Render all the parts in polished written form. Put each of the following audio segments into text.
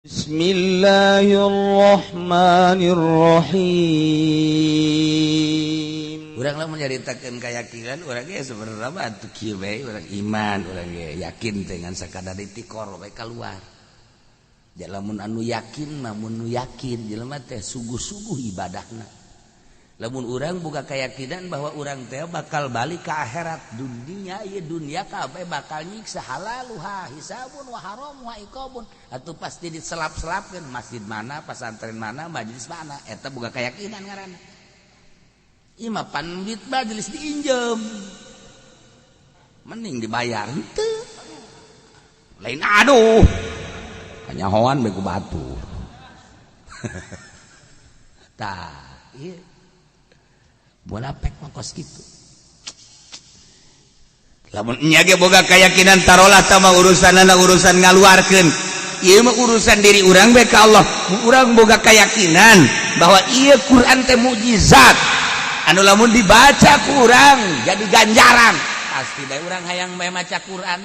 Bismillahirrahmanirrahim. Urang lamun nyaritakeun keyakinan urang ge sebenarnya mah atuh kieu bae urang iman urang ge yakin dengan sakadar ditikor bae keluar. Lamun anu yakin mah mun nu yakin jelema teh sungguh-sungguh ibadahna. Lamun urang boga keyakinan bahwa urang teh bakal balik ke akhirat, dunia ieu dunia kabeh bakal nyiksa halaluha hisabun wa haram wa iqabun. Atuh pasti diselap-selapkeun masjid mana, pesantren mana, majelis mana, eta boga keyakinan ngaranna. Ieu mah pandit majelis diinjem. Mending dibayar henteu. Lain aduh. Kanyahoan bae ku batu. Tah, ieu bola pek mangkos gitu. Lamun nya ge boga keyakinan tarolah sama urusanana urusan ngaluarkeun. Ieu mah urusan diri urang bae ka Allah. Urang boga keyakinan bahwa ieu Quran teh mukjizat. Anu lamun dibaca ku urang jadi ganjaran. Pasti bae urang hayang bae maca Quran.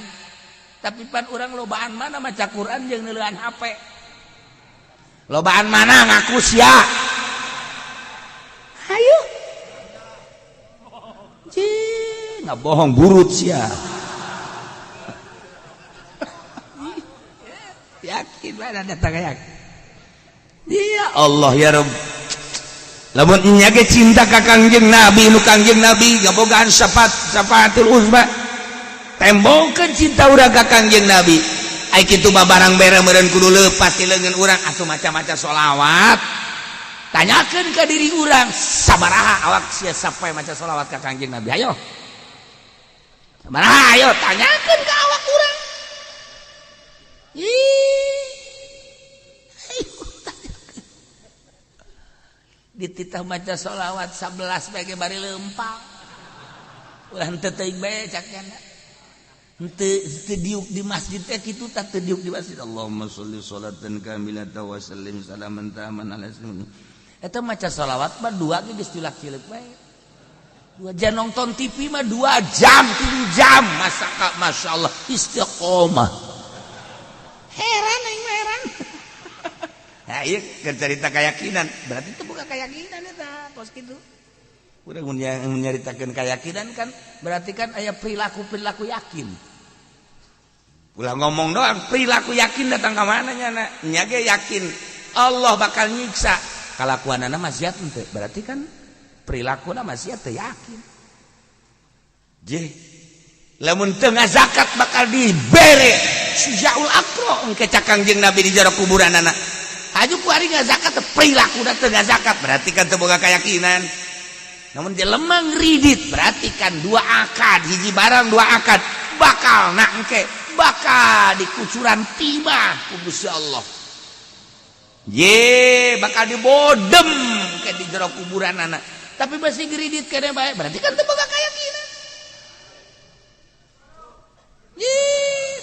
Tapi pan urang lobaan mana maca Quran jeung neuleuhan HP. Lobaan mana ngaku sia. Hayu nggak bohong burut sia. Yakin mana datang yakin. Ya Allah ya Rabb. Lamun nya ge cinta ka Kangjeng Nabi nu Kangjeng Nabi gabogaan syafaatul uzma. Tembongkeun cinta urang ka Kangjeng Nabi. Ai kitu mah barang bere meureun kudu leupas ti leungeun urang atuh maca-maca sholawat. Tanyakeun ka diri urang sabaraha awak sia sapoe maca sholawat ka Kangjeng Nabi. Ayo. Sabaraha ayo tanyakeun ka awak urang. Dititah maca sholawat 11 bage bari leumpang. Urang teu teuing bae cakna. Henteu diuk di masjid teh kitu tah teu diuk di masjid. Allahumma sholli sholatan kamilatan wa sallim salaman taman ala sayyidina. Eta maca sholawat mah 2 ge geus cilak-cileuk bae. 2 jam nonton TV mah 2 jam, 3 jam. Masya Allah istiqomah. Heran aing heran. Nah, ieu keur cerita keyakinan, berarti itu bukan keyakinan eta, kos kitu. Urang mun nyaritakeun keyakinan kan berarti kan aya perilaku-perilaku yakin. Ulah ngomong doang, perilaku yakin datang ka mana nya nya ge yakin Allah bakal nyiksa. Kalakuanana maksiat henteu, berarti kan perilakuna maksiat teu yakin. Jeh. Lamun teu ngazakat bakal dibere Syujaul Aqra engke ca Kangjeng Nabi di jero kuburanana. Haju ku ari ngazakat teh perilakuna teu ngazakat, berarti kan teu boga keyakinan. Namun jelema ngridit berarti kan 2 akad, hiji barang 2 akad bakal engke bakal dikucuran timah ku Gusti Allah. Ye bakal dibodem ke di jero kuburan anak. Tapi masih ngridit kene bae berarti kan teu boga keyakinan. Ye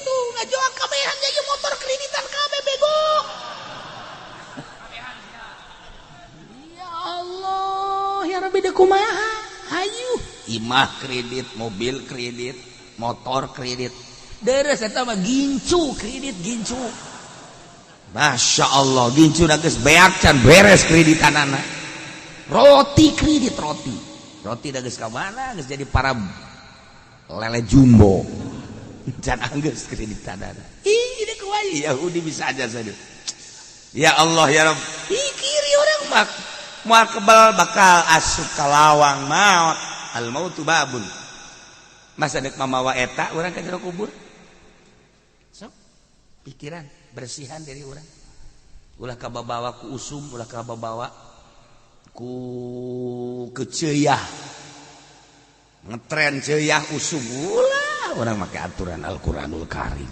tuh ngajoak kabehan ieu motor kreditan kabeh bego. Ya Allah, ya Rabbi da kumaha? Hayu, imah kredit, mobil kredit, motor kredit. Deres eta mah gincu kredit gincu. Masya Allah, gincu geus beak can beres kreditanana. Roti kredit roti da geus ka mana? Geus jadi para lele jumbo. Can anggeus kreditanana. Ih, ini kuai Yahudi bisa aja saja. Ya Allah ya Rabb. Pikiri orang mak moal kebal bakal asup ka lawang maut. Al mautu babun. Masa dek mamawa eta urang ka jero kubur. Sok pikiran bersihan dari orang. Ulah kababawa ku usum, ulah kababawa ku keceuyah. Ngetren ceuyah usum ulah urang make aturan Al-Qur'anul Karim.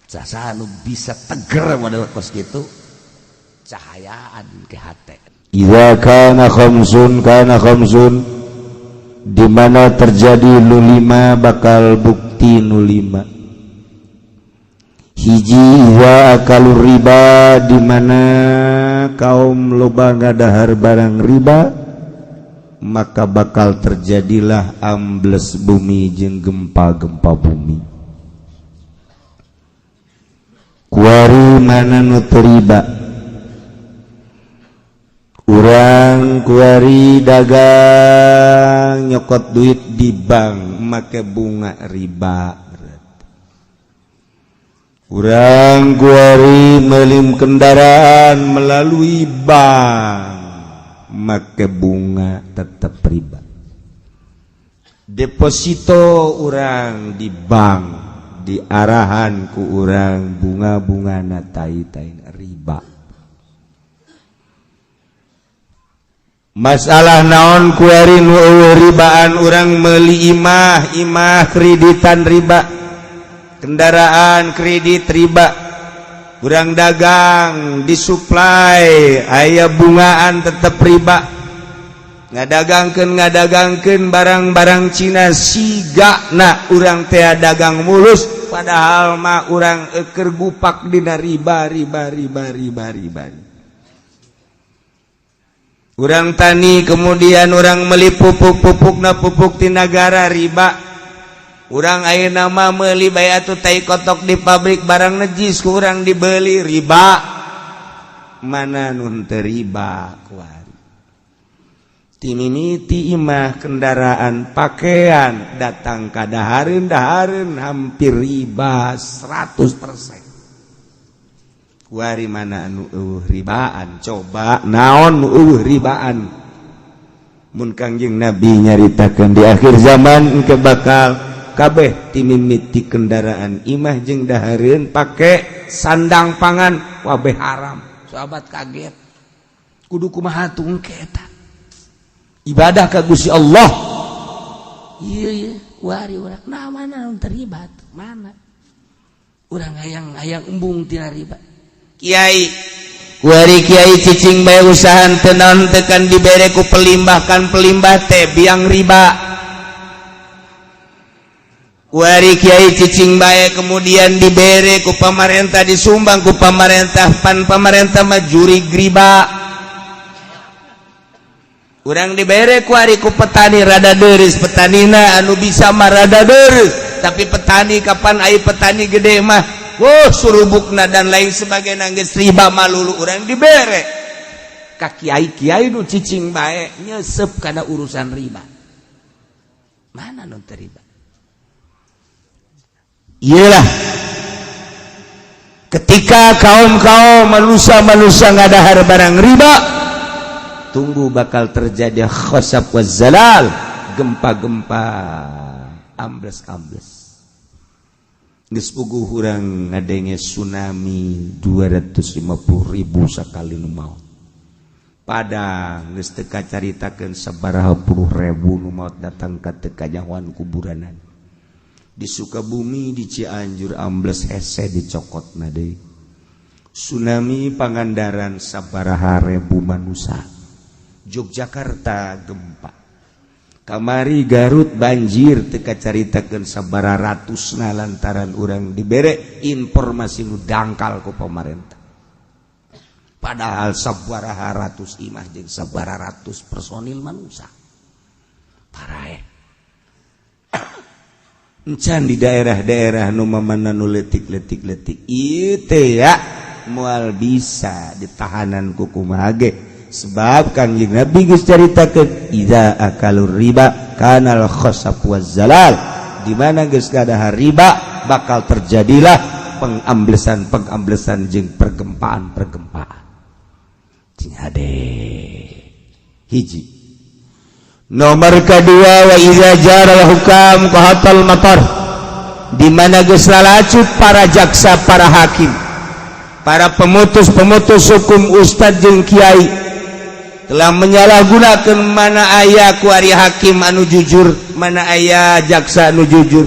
Saha nu bisa teger model kos kitu cahayaan ke hate. Idza kana khamsun di mana terjadi nu 5 bakal bukti nu 5. Hiji wa akalur riba di mana kaum loba ngadahar barang riba maka bakal terjadilah ambles bumi jeung gempa-gempa bumi. kuari mana nu teu riba urang kuari dagang nyokot duit di bank make bunga riba urang kuari melim kendaraan melalui bank make bunga tetap riba deposito urang di bank diarahan ku urang bunga-bunga na tai-tai riba masalah naon kuari nu ribaan urang meuli imah kreditan riba kendaraan kredit riba urang dagang disuplai aya bungaan tetap riba ngadagangkeun barang-barang Cina sigana urang teh dagang mulus padahal mah urang keur gupak dina riba urang tani kemudian urang meuli pupuk-pupukna pupuk ti nagara riba urang ayeuna mah meuli bae atuh tai kotok di pabrik barang najis ku urang dibeli riba mana nun teu riba kuari timimiti imah kendaraan pakaian datang ka dahareun hampir riba 100% kuari mana anu ribaan coba naon nu ribaan mun Kangjeng Nabi nyaritakeun di akhir zaman engke bakal kabeh timimiti kendaraan imah jeung dahareun pake sandang pangan wabeh haram sahabat kaget kudu kumaha tungke eta ibadah ka Gusti Allah ieu wari urang nah mana nu terlibat mana urang hayang embung tina riba kiai wari kiai cicing bae usaha teu naon tekan dibere ku pelimbah teh biang riba wari kiai cicing bae kemudian dibere ku pamarentah disumbang ku pamarentah pamarentah mah juri riba urang dibere ku ari ku petani rada deureus petanina anu bisa mah rada deureus tapi petani kapan aya petani gede mah surubukna dan lain sebagainya geus riba malulu urang dibere ka kiai nu cicing bae nyesep kana urusan riba mana nu teu riba iyalah ketika kaum manusia ngadahar barang riba tunggu bakal terjadi khosab wa zalal gempa-gempa ambles geus puguh urang ngadenge tsunami 250.000 sakali nu maot padang geus teu kacaritakeun sabaraha puluh ribu nu maot datang ka teu kanyahoan kuburanan di Sukabumi di Cianjur ambles hese dicokotna deui tsunami Pangandaran sabaraha ribu manusia Yogyakarta gempa kamari Garut banjir teu kacaritakeun sabaraha ratusna lantaran urang dibere informasi nu dangkal ku pamarentah padahal sabaraha ratus imah jeung sabaraha ratus personil manusia parae encan di daerah-daerah nu mamana nu letik ieu teh ya moal bisa ditahanan ku kumaha ge sebab Kangjeng Nabi geus caritakeun idza akalur riba kanal khosab waz zalal di mana geus gadahar riba bakal terjadilah pengamblesan jeung pergempaan cing hade hiji nomor kedua wa iza jaral hukam qahatal matar di mana geus lalacut para jaksa para hakim para pemutus hukum ustad jeung kiai telah menyalahgunakeun mana aya ku ari hakim anu jujur mana aya jaksa anu jujur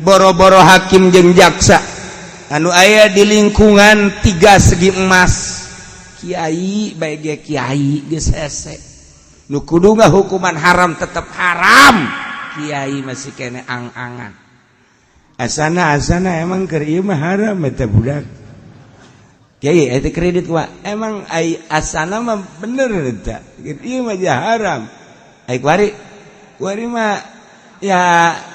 boro-boro hakim jeung jaksa anu aya di lingkungan 3 segi emas kiai bae ge kiai geus hese nu kudu hukuman haram tetap haram kiai masih kene ang-angan asana emang keur ieu mah haram eta budak kiai eta kredit wa emang ai asana mah bener eta ieu mah haram ai kuari mah ya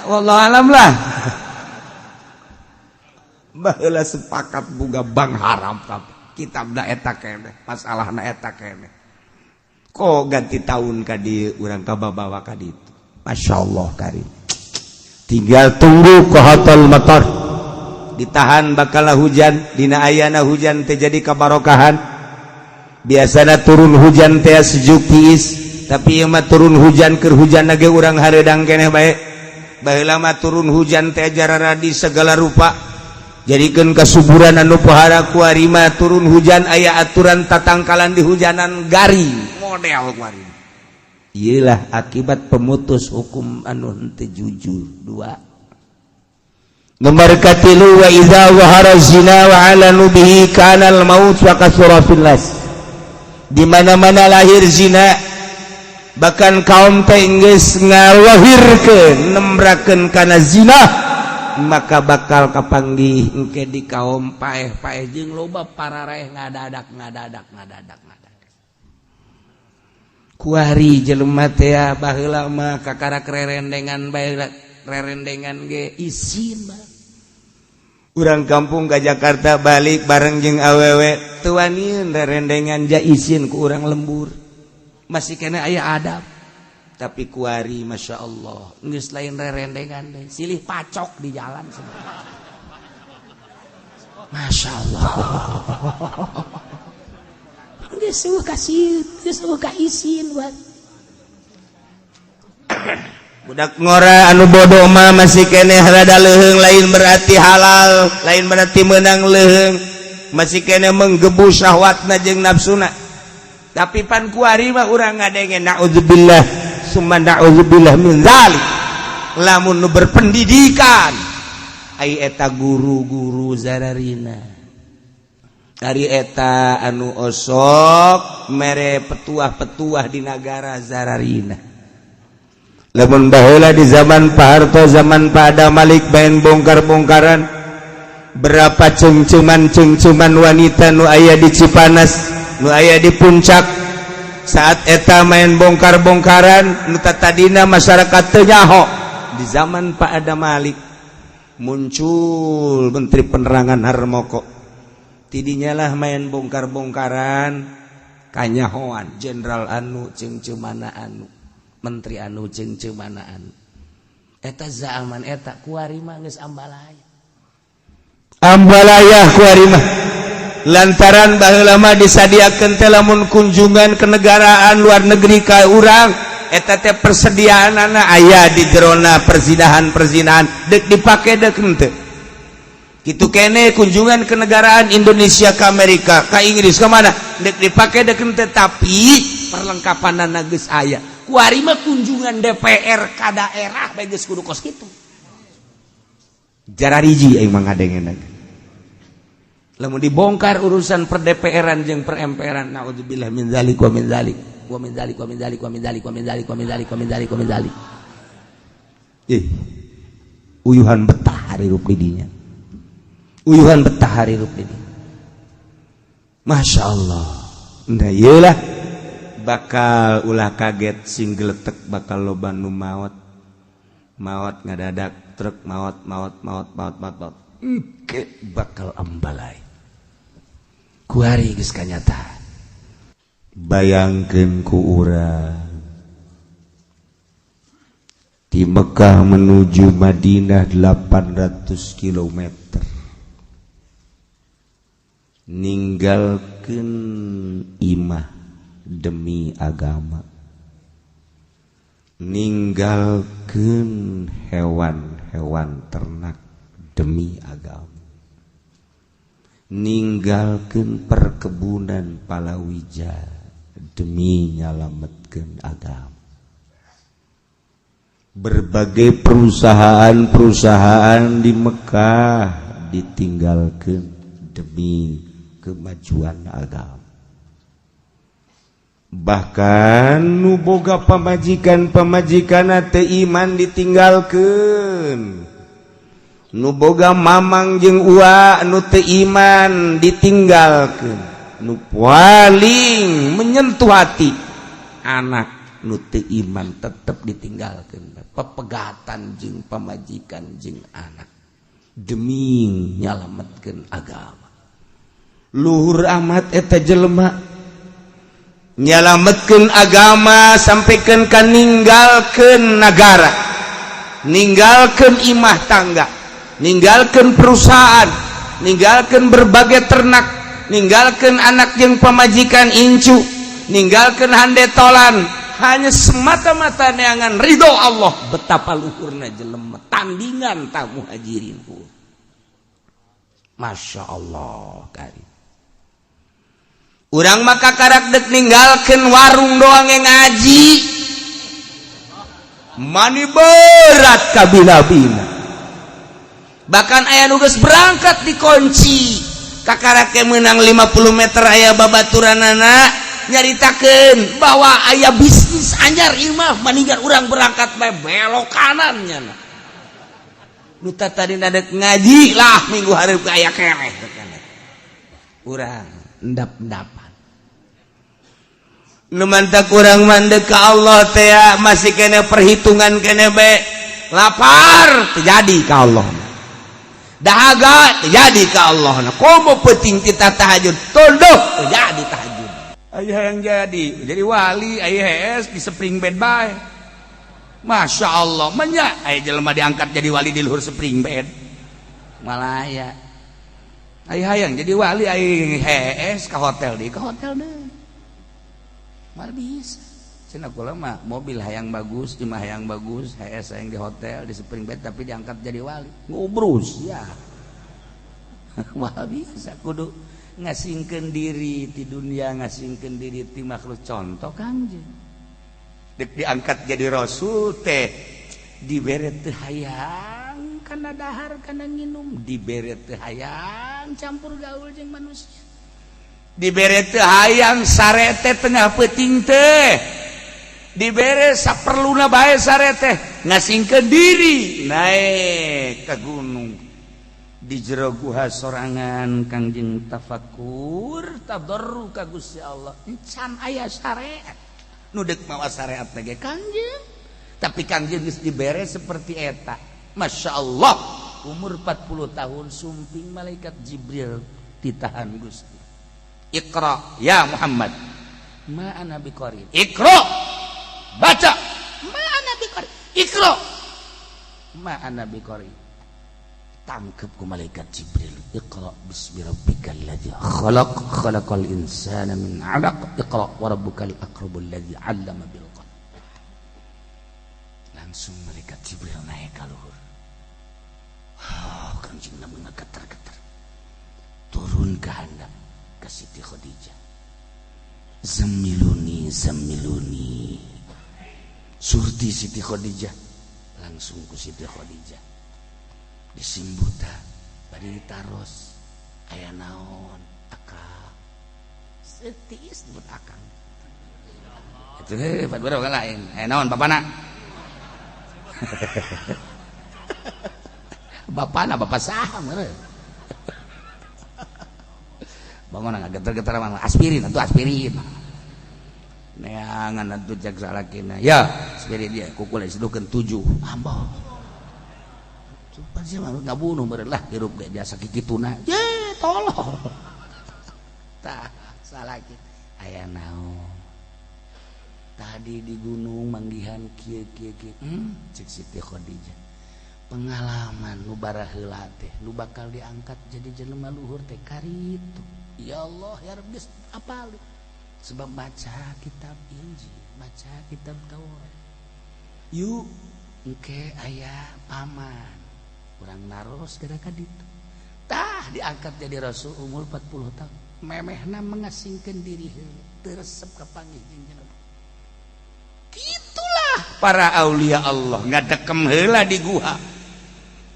wallahu alam lah baheula sepakat boga bank haram tapi kitabna eta keneh masalahna eta keneh kok ganti tahun ka dieu urang kabawa ka ditu masyaallah karim tinggal tunggu qahatul matar ditahan bakal hujan dina ayana hujan teh jadi kabarokahan biasana turun hujan teh sejuk tiis tapi ieu mah turun hujan keur hujan ge urang hareudang keneh bae baheula mah turun hujan teh jararadi segala rupa jadikeun kasuburan anu pohara kuari mah turun hujan aya aturan tatangkalan di hujanan garing model kuari iyalah akibat pemutus hukum anu henteu jujur. 2 nomor katilu wa idza wahara zina wa ala nubihi kana al maut wa kasura fil nas di mana-mana lahir zina bahkan kaum teh geus ngawahirkeun nembrakeun kana zina maka bakal kapanggih engke di kaum paeh-paeh jeung loba parareh ngadadak kuari jelema teh baheula mah kakara rerendengan bae rerendengan ge isin mah urang kampung ka Jakarta balik bareng jeung awewe teu wanieun rerendengan ja isin ku urang lembur masih kena aya adab tapi kuari masya Allah geus lain rerendengan deh silih pacok di jalan semua masya Allah geus ka isin buat budak ngora anu bodoh mah masih keneh rada leuheung lain berarti halal lain berarti meunang leuheung masih keneh menggebu syahwatna jeung nafsuna tapi pan kuari mah urang ngadengen naudzubillah summa na'udzubillah min zalik lamun nu berpendidikan ai eta guru-guru zararina ari eta anu osok mere petuah-petuah di negara zararina lamun baheula di zaman Pak Harto zaman Pak Adam Malik baen bongkar-bongkaran berapa cengceman wanita nu aya di Cipanas nu aya di puncak saat eta main bongkar-bongkaran nu tadina masyarakat teu nyaho di zaman Pak Adam Malik muncul Menteri Penerangan Harmoko tidinya lah main bongkar-bongkaran kanyahoan jenderal anu cengcemana anu menteri anu cengcemana anu eta zaman eta kuari mah geus ambalaya kuari mah lantaran baheula mah disadiakeun teh lamun kunjungan ke negaraan luar negeri ka urang eta teh persediaanana aya di jerona perzinahan deuk dipake deuk henteu kitu kene kunjungan ke negaraan Indonesia ke Amerika ke Inggris ke mana deuk dipake deuk henteu tapi perlengkapanana geus aya kuari mah kunjungan DPR ka daerah bae geus kudu kos kitu jarariji aing mah ngadengeun lamun dibongkar urusan per DPR-an jeung per MPR-an naudzubillah min zalik wa min zalik wa min zalik wa min zalik wa min zalik wa min zalik wa min zalik wa min zalik wa min zalik uyuhan betah hari rup didinya uyuhan betah hari rup didinya masya Allah nah iyalah bakal ulah kaget sing geletek bakal loba nu maot ngadadak truk maot engke bakal ambalai kuari geus kanyata bayangkeun ku urang di Mekah menuju Madinah 800 km ninggalkeun imah demi agama ninggalkeun hewan-hewan ternak demi agama ninggalkeun perkebunan palawija demi nyalametkeun agama berbagai perusahaan di Mekah ditinggalkeun demi kemajuan agama bahkan nu boga pamajikan teu iman ditinggalkeun nu boga mamang jeung uwa nu teu iman ditinggalkeun nu paling menyentuh hati anak nu teu iman tetep ditinggalkeun pepegatan jeung pamajikan jeung anak demi nyalametkeun agama. Luhur amat eta jelema nyalametkeun agama sampaikan ka ninggalkeun nagara, ninggalkeun imah tangga, ninggalkeun perusahaan, ninggalkeun berbagai ternak, ninggalkeun anak jeung pamajikan incu, ninggalkeun handetolan hanya semata-mata neangan ridho Allah. Betapa luhurna jelema tandingan tamu hajirin. Masya Allah kari. Urang maka karak dek ninggalkeun warung doang yang ngaji. Mani berat kabilabina. Bahkan aya nu geus berangkat dikunci. Kakarak menang 50 meter aya babaturanana nyaritakeun bahwa aya bisnis anyar imah maninggal urang berangkat bae belok kanan nya. Nu tadi nadek ngaji lah minggu hareup aya keneh. Urang endap-endapan. Nu mantak urang mandek ka Allah teh masih kena perhitungan kena bae. Lapar terjadi ka Allah. Dahaga terjadi ka Allah. Komo penting kita tahajud tunduk terjadi tahajud. Aya yang jadi wali aya di spring bed bae. Masya Allah, menya aya jelema diangkat jadi wali di luhur spring bed. Malaya. Aya hayang jadi wali aya ka hotel deui. Mal bisa. Cenah kula mah mobil hayang bagus, imah hayang bagus, hayang di hotel di spring bed tapi diangkat jadi wali. Ngobrus ya. Mal bisa kudu ngasingkeun diri ti dunia, ngasingkeun diri ti makhluk contoh Kangjeng. Dek diangkat jadi rasul teh dibere teu hayang kana dahar kana nginum, dibere teu hayang campur gaul jeung manusia, dibere teu hayang sare teh tengah peuting teh, dibere saperluna bae sare teh ngasingkeun diri naik ka gunung di jero guha sorangan Kangjeng tafakur tadarru ka Gusti Allah encan aya syariat nu deuk mawa syariat teh Kangjeng, tapi Kangjeng geus dibere seperti eta. Masya Allah, umur 40 tahun sumping malaikat Jibril ditahan Gusti. Iqra ya Muhammad. Ma ana biqari. Iqra. Baca. Ma ana biqari. Iqra. Ma ana biqari. Tangkep ku malaikat Jibril. Iqra bismi rabbikal ladzi khalaq khalaqal insana min 'alaq. Iqra wa rabbukal akramul ladzi 'allama bil qalam. Langsung malaikat Jibril naik ka luhur. Kangjeng Nabi getar-getar. Turun ke handap ke Siti Khadijah. Zamiluni zamiluni. Surti Siti Khadijah. Langsung ku Siti Khadijah. Disimbuta bari ditaros aya naon akang setis disebut akang itu padahal kan lain aya naon bapana bapana bapak saha meureun bangun geter-geter mah aspirin atuh aspirin neangan atuh jak salakina ya aspirin dia kukul diseduhkeun 7 amboh pasti mah ngabunuh beureun lah hirup ge jasa kikituna. Ye, tolong. Tah, salah kitu. Aya naon? Tadi di gunung manggihan kieu. Cek Siti Khadijah. Pengalaman nu bara heula teh, nu bakal diangkat jadi jelema luhur teh karitu. Ya Allah, ya Rabbi, apal. Sebab baca kitab Injil, baca kitab Taurat. Yuk, engke aya paman. Kurang naros gara-gara ditu. Tah diangkat jadi rasul umur 40 tahun. Memehna mengasingkan diri heula, teu resep ka panggih jeung. Kitulah para aulia Allah ngadekem heula di guha.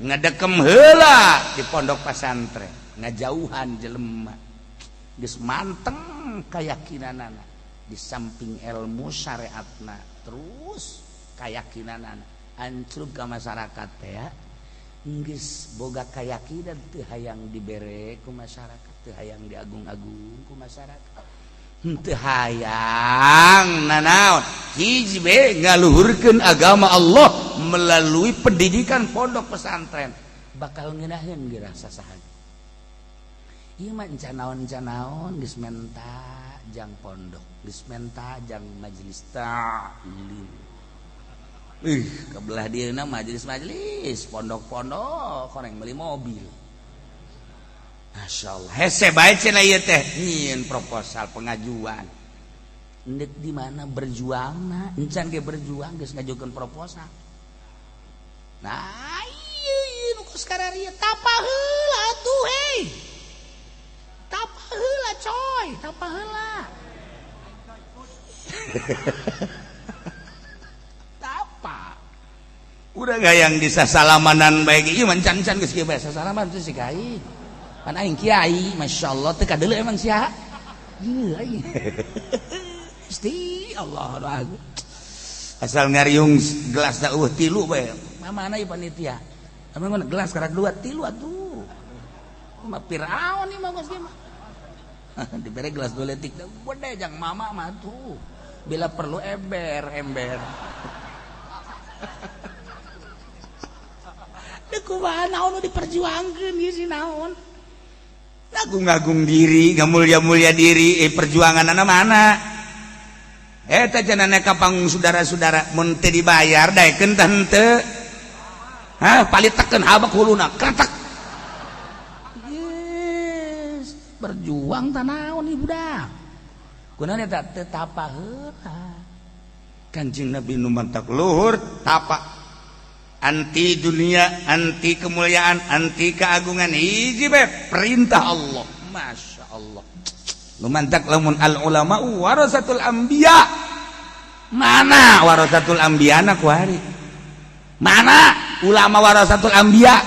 Ngadekem heula di pondok pesantren, ngajauhan jelema. Geus manteng kayakinanana di samping ilmu syariatna, terus kayakinanana ancrug ka masyarakat teh ya. Geus boga kayakinan teu hayang dibere ku masyarakat, teu hayang diagung-agung ku masyarakat, teu hayang nanaon hiji be ngaluhurkeun agama Allah melalui pendidikan pondok pesantren. bakal ngeunaheun ge rasa saha. Ieu mah encan naon geus menta jang pondok, geus menta jang majelis taklim. Kebelah dieuna majelis pondok-pondok koreng meuli mobil. Masyaallah, hese bae cenah ieu teh nyieun proposal pengajuan. Endek di mana berjuangna, encan ge berjuang geus ngajukeun proposal. Nah, ieu nu kos kararieu tapa heula atuh hei. Tapa heula coy, tapa heula. Tapa. Udah gayang di sasalamanan bae ieu mah can-can geus kieu bae sasalaman teh si kai. Pan aing kiai, masyaallah teu kadeuleu emang sia. Ieu aing. Gusti Allah doaku. Asal ngariung gelas da 3 bae. Mamana ieu panitia. Emang mana gelas karak 2 3 atuh. Mah Firaun ieu mah geus mah. Dibere gelas 2 letik gede jang mama mah tuh. Bila perlu ember. Deuk kumaha naon nu diperjuangkeun ieu si naon? Ngagung-ngagung diri, ngamulia-mulia diri, perjuanganna mana? Eta cenah ka panggung saudara-saudara mun teu dibayar daekeun teh henteu. Hah, palitekeun habak huluna kretek. Berjuang tanaon ieu budak. Kunaon eta teu tapa heula. Kanjeng Nabi nu mantak luhur tapa. Anti dunia, anti kemuliaan, anti keagungan hiji bae perintah Allah. Masya Allah. Nu mantak lamun al ulama warasatul anbiya. Mana warasatul anbiya na kuari? Mana ulama warasatul anbiya?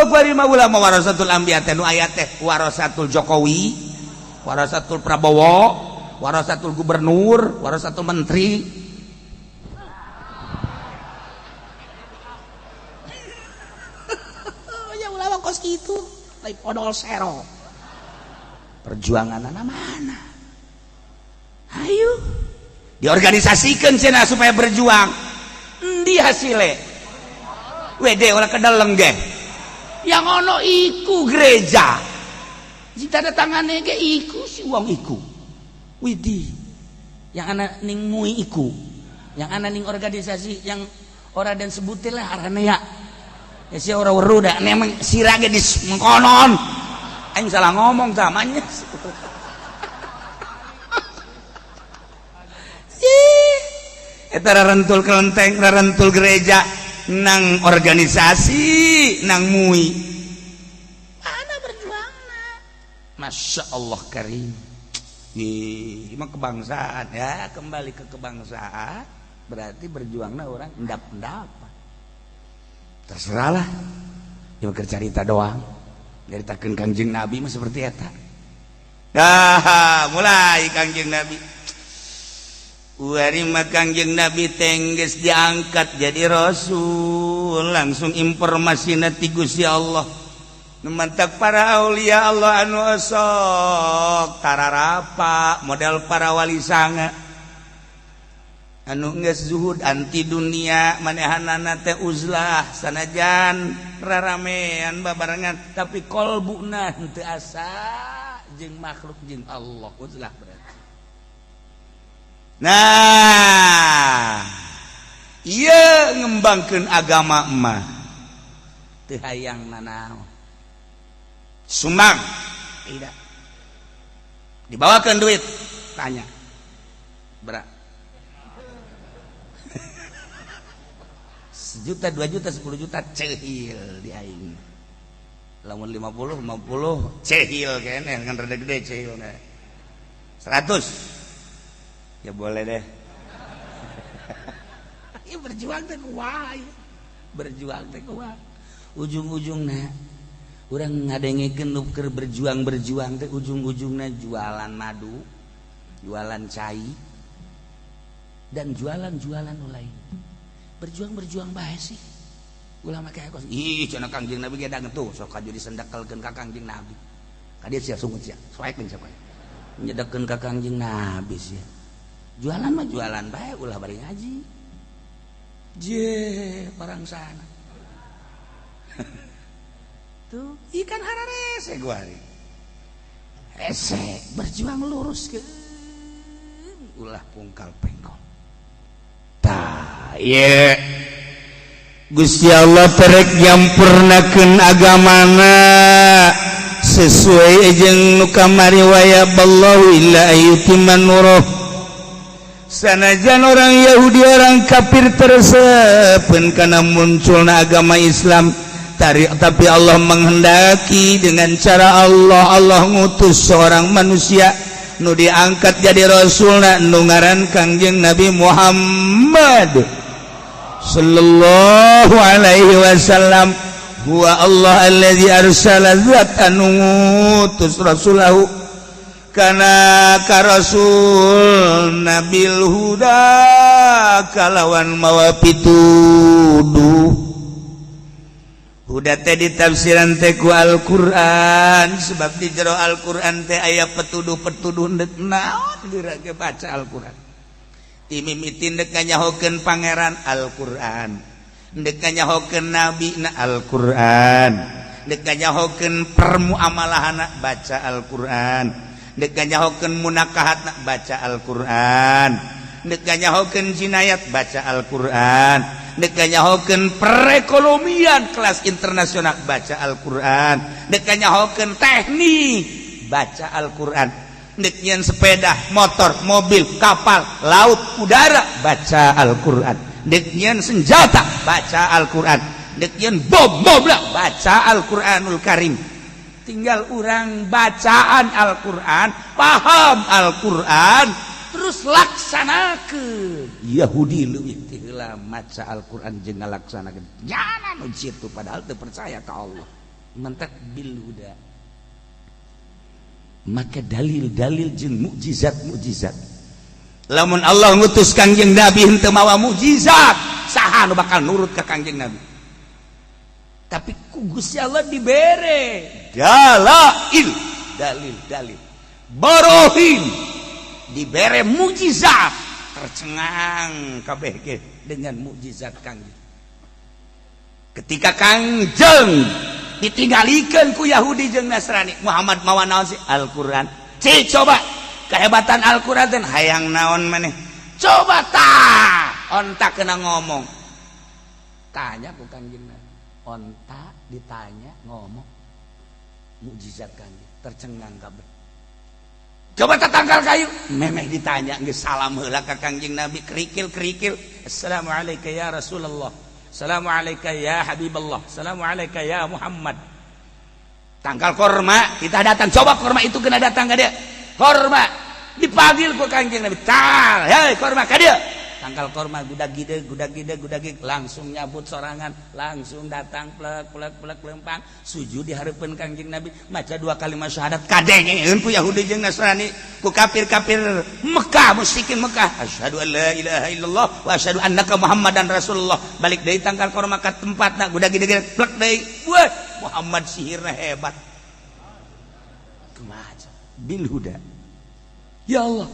Kuari mah ulama warasatul anbiya teh nu aya teh warasatul Jokowi, warasatul Prabowo, warasatul gubernur, warasatul menteri. Ya ulama kos kitu, lain odol sero. Perjuangan anak mana? Ayo diorganisasikan cenah supaya berjuang. Endi hasile? Wede ulah kedeleng ge. Yang ono iku gereja. Jika ada tangannya ge iku si uang iku. Widih. Yang anak ning mui iku. Yang anak ning organisasi yang ora dan sebutin lah aranea. Ya si ora weru da nemang sirage di mengkonon. Aing salah ngomong zamanya. Eta rarentul kelenteng, rarentul gereja, nang organisasi, nang mui. Mana berjuangna? Masya Allah karim. Ih, mah kebangsaan ya, kembali ke kebangsaan. Berarti berjuangna orang endap-endapan. Terserahlah. Dia cerita doang. Ceritakeun Kangjeng Nabi mah seperti eta. Dah, mulai Kangjeng Nabi. Uari mah Kangjeng Nabi tengges diangkat jadi rasul, langsung informasinya ti Gusti Allah. Numantak para aulia Allah anu osok tararapa model para wali sanga anu geus zuhud anti dunia manehanana teh uzlah sanajan raramean babarengan tapi kolbuna teu asa jeung makhluk jeung Allah uzlah berarti. Nah, ieu ngembangkeun agama mah teu hayang nanaon. Sumbang tidak dibawakan duit tanya berat 1 juta 2 juta 10 juta cehil di aing lamun 50 cehil kene kan rada gede cehil 100 ya boleh deh. Ya berjuang teh kumaha berjuang teh kumaha ujung-ujungna urang ngadengekeun nu keur berjuang teh ujung-ujungna jualan madu, jualan cai, dan jualan nu lain. Berjuang bae sih. Ulama kayak kos. Ih, cenah Kangjeng Nabi ge dagang tuh, sok kaju disendekelkeun ka Kangjeng Nabi. Ka dieu sia sungut sia, soekeun sia. Nyedekeun ka Kangjeng Nabi sia. Jualan mah jualan bae ulah bari ngaji. Je, barang sana. tuh ikan hararese gua hari rese berjuang lurus ke ulah pungkal pengkol tah ye Gusti Allah terek nyampurnakeun agamana sesuai jeung nu kamari waya ballahu illa ayyutiman nuruh sanajan orang Yahudi orang kafir tersepen kana munculna agama Islam tapi Allah menghendaki dengan cara Allah ngutus seorang manusia nu diangkat jadi rasulna nu ngaran Kangjeng Nabi Muhammad sallallahu alaihi wasallam huwa Allah allazi arsala zat anu ngutus rasulahu kana ka rasul nabil huda kalawan mawa pituduh huda teh ditafsiran teh ku Al-Qur'an sebab di jero Al-Qur'an teh aya petuduh-petuduh neuk naon geura ge baca Al-Qur'an timimitin dek nyahokeun pangeran Al-Qur'an dek nyahokeun nabi na Al-Qur'an dek nyahokeun permuamalahana baca Al-Qur'an dek nyahokeun munakahatna baca Al-Qur'an dek nyahokeun jinayat baca Al-Qur'an dek nyahokeun perekonomian kelas internasional baca Al-Qur'an dek nyahokeun teknik baca Al-Qur'an dek nyen sepeda motor mobil kapal laut udara baca Al-Qur'an dek nyen senjata baca Al-Qur'an dek nyen bom baca Al-Qur'anul Karim tinggal urang bacaan Al-Qur'an paham Al-Qur'an terus laksanakeun Yahudi leuwih ti heula maca Al-Qur'an jeung ngalaksanakeun jangan nu jitu padahal teu percaya ka Allah mentek bil huda maka dalil-dalil jeung mukjizat-mukjizat lamun Allah ngutus Kangjeng Nabi henteu mawa mukjizat saha nu bakal nurut ka Kangjeng Nabi tapi ku Gusti Allah dibere dalail dalil-dalil barohin dibere mukjizat tercengang kabeh ge dengan mukjizat Kangjeng ketika Kangjeng ditinggalikeun ku Yahudi jeung Nasrani Muhammad mawa naon sih Al-Qur'an coba kehebatan Al-Qur'an teh hayang naon maneh coba tah onta kena ngomong tanya ku Kangjeng Nabi onta ditanya ngomong mukjizat Kangjeng tercengang kabeh coba tatangkal kayu memeh ditanya geus salam heula ka Kangjeng Nabi kerikil assalamualaikum ya Rasulullah assalamualaikum ya Habiballah assalamualaikum ya Muhammad tangkal korma kita datang coba korma itu kena datang ka dia korma dipanggil ku Kangjeng Nabi tal hei korma ka dia tangkal korma gudag gide langsung nyabut sorangan langsung datang plek lempang sujud di hareupeun Kangjeng Nabi maca 2 kalimat syahadat kadengeun ku Yahudi jeung Nasrani ku kafir-kafir Mekah musyrikin Mekah asyhadu an la ilaha illallah wa asyhadu annaka Muhammadan Rasulullah balik deui tangkal korma ka tempatna gudag gide plek deui wah Muhammad sihirna hebat kumaha bil huda ya Allah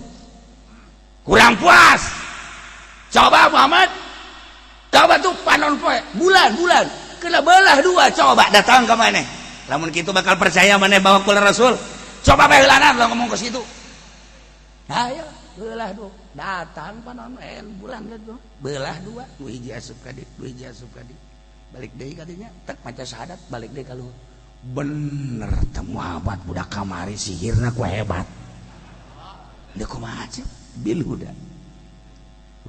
kurang puas coba Muhammad coba tuh panon poe bulan kena belah 2 coba datang ke maneh lamun kitu bakal percaya maneh bahwa kula Rasul coba bae heulanan lo ngomong ke situ ayo belah 2 datang panon bulan gitu belah 2 hiji asup ka dieu balik deui ka dinya tek maca syahadat balik deui ka luhur bener teh Muhammad budak kamari sihirna ku hebat deuk kumaha bil huda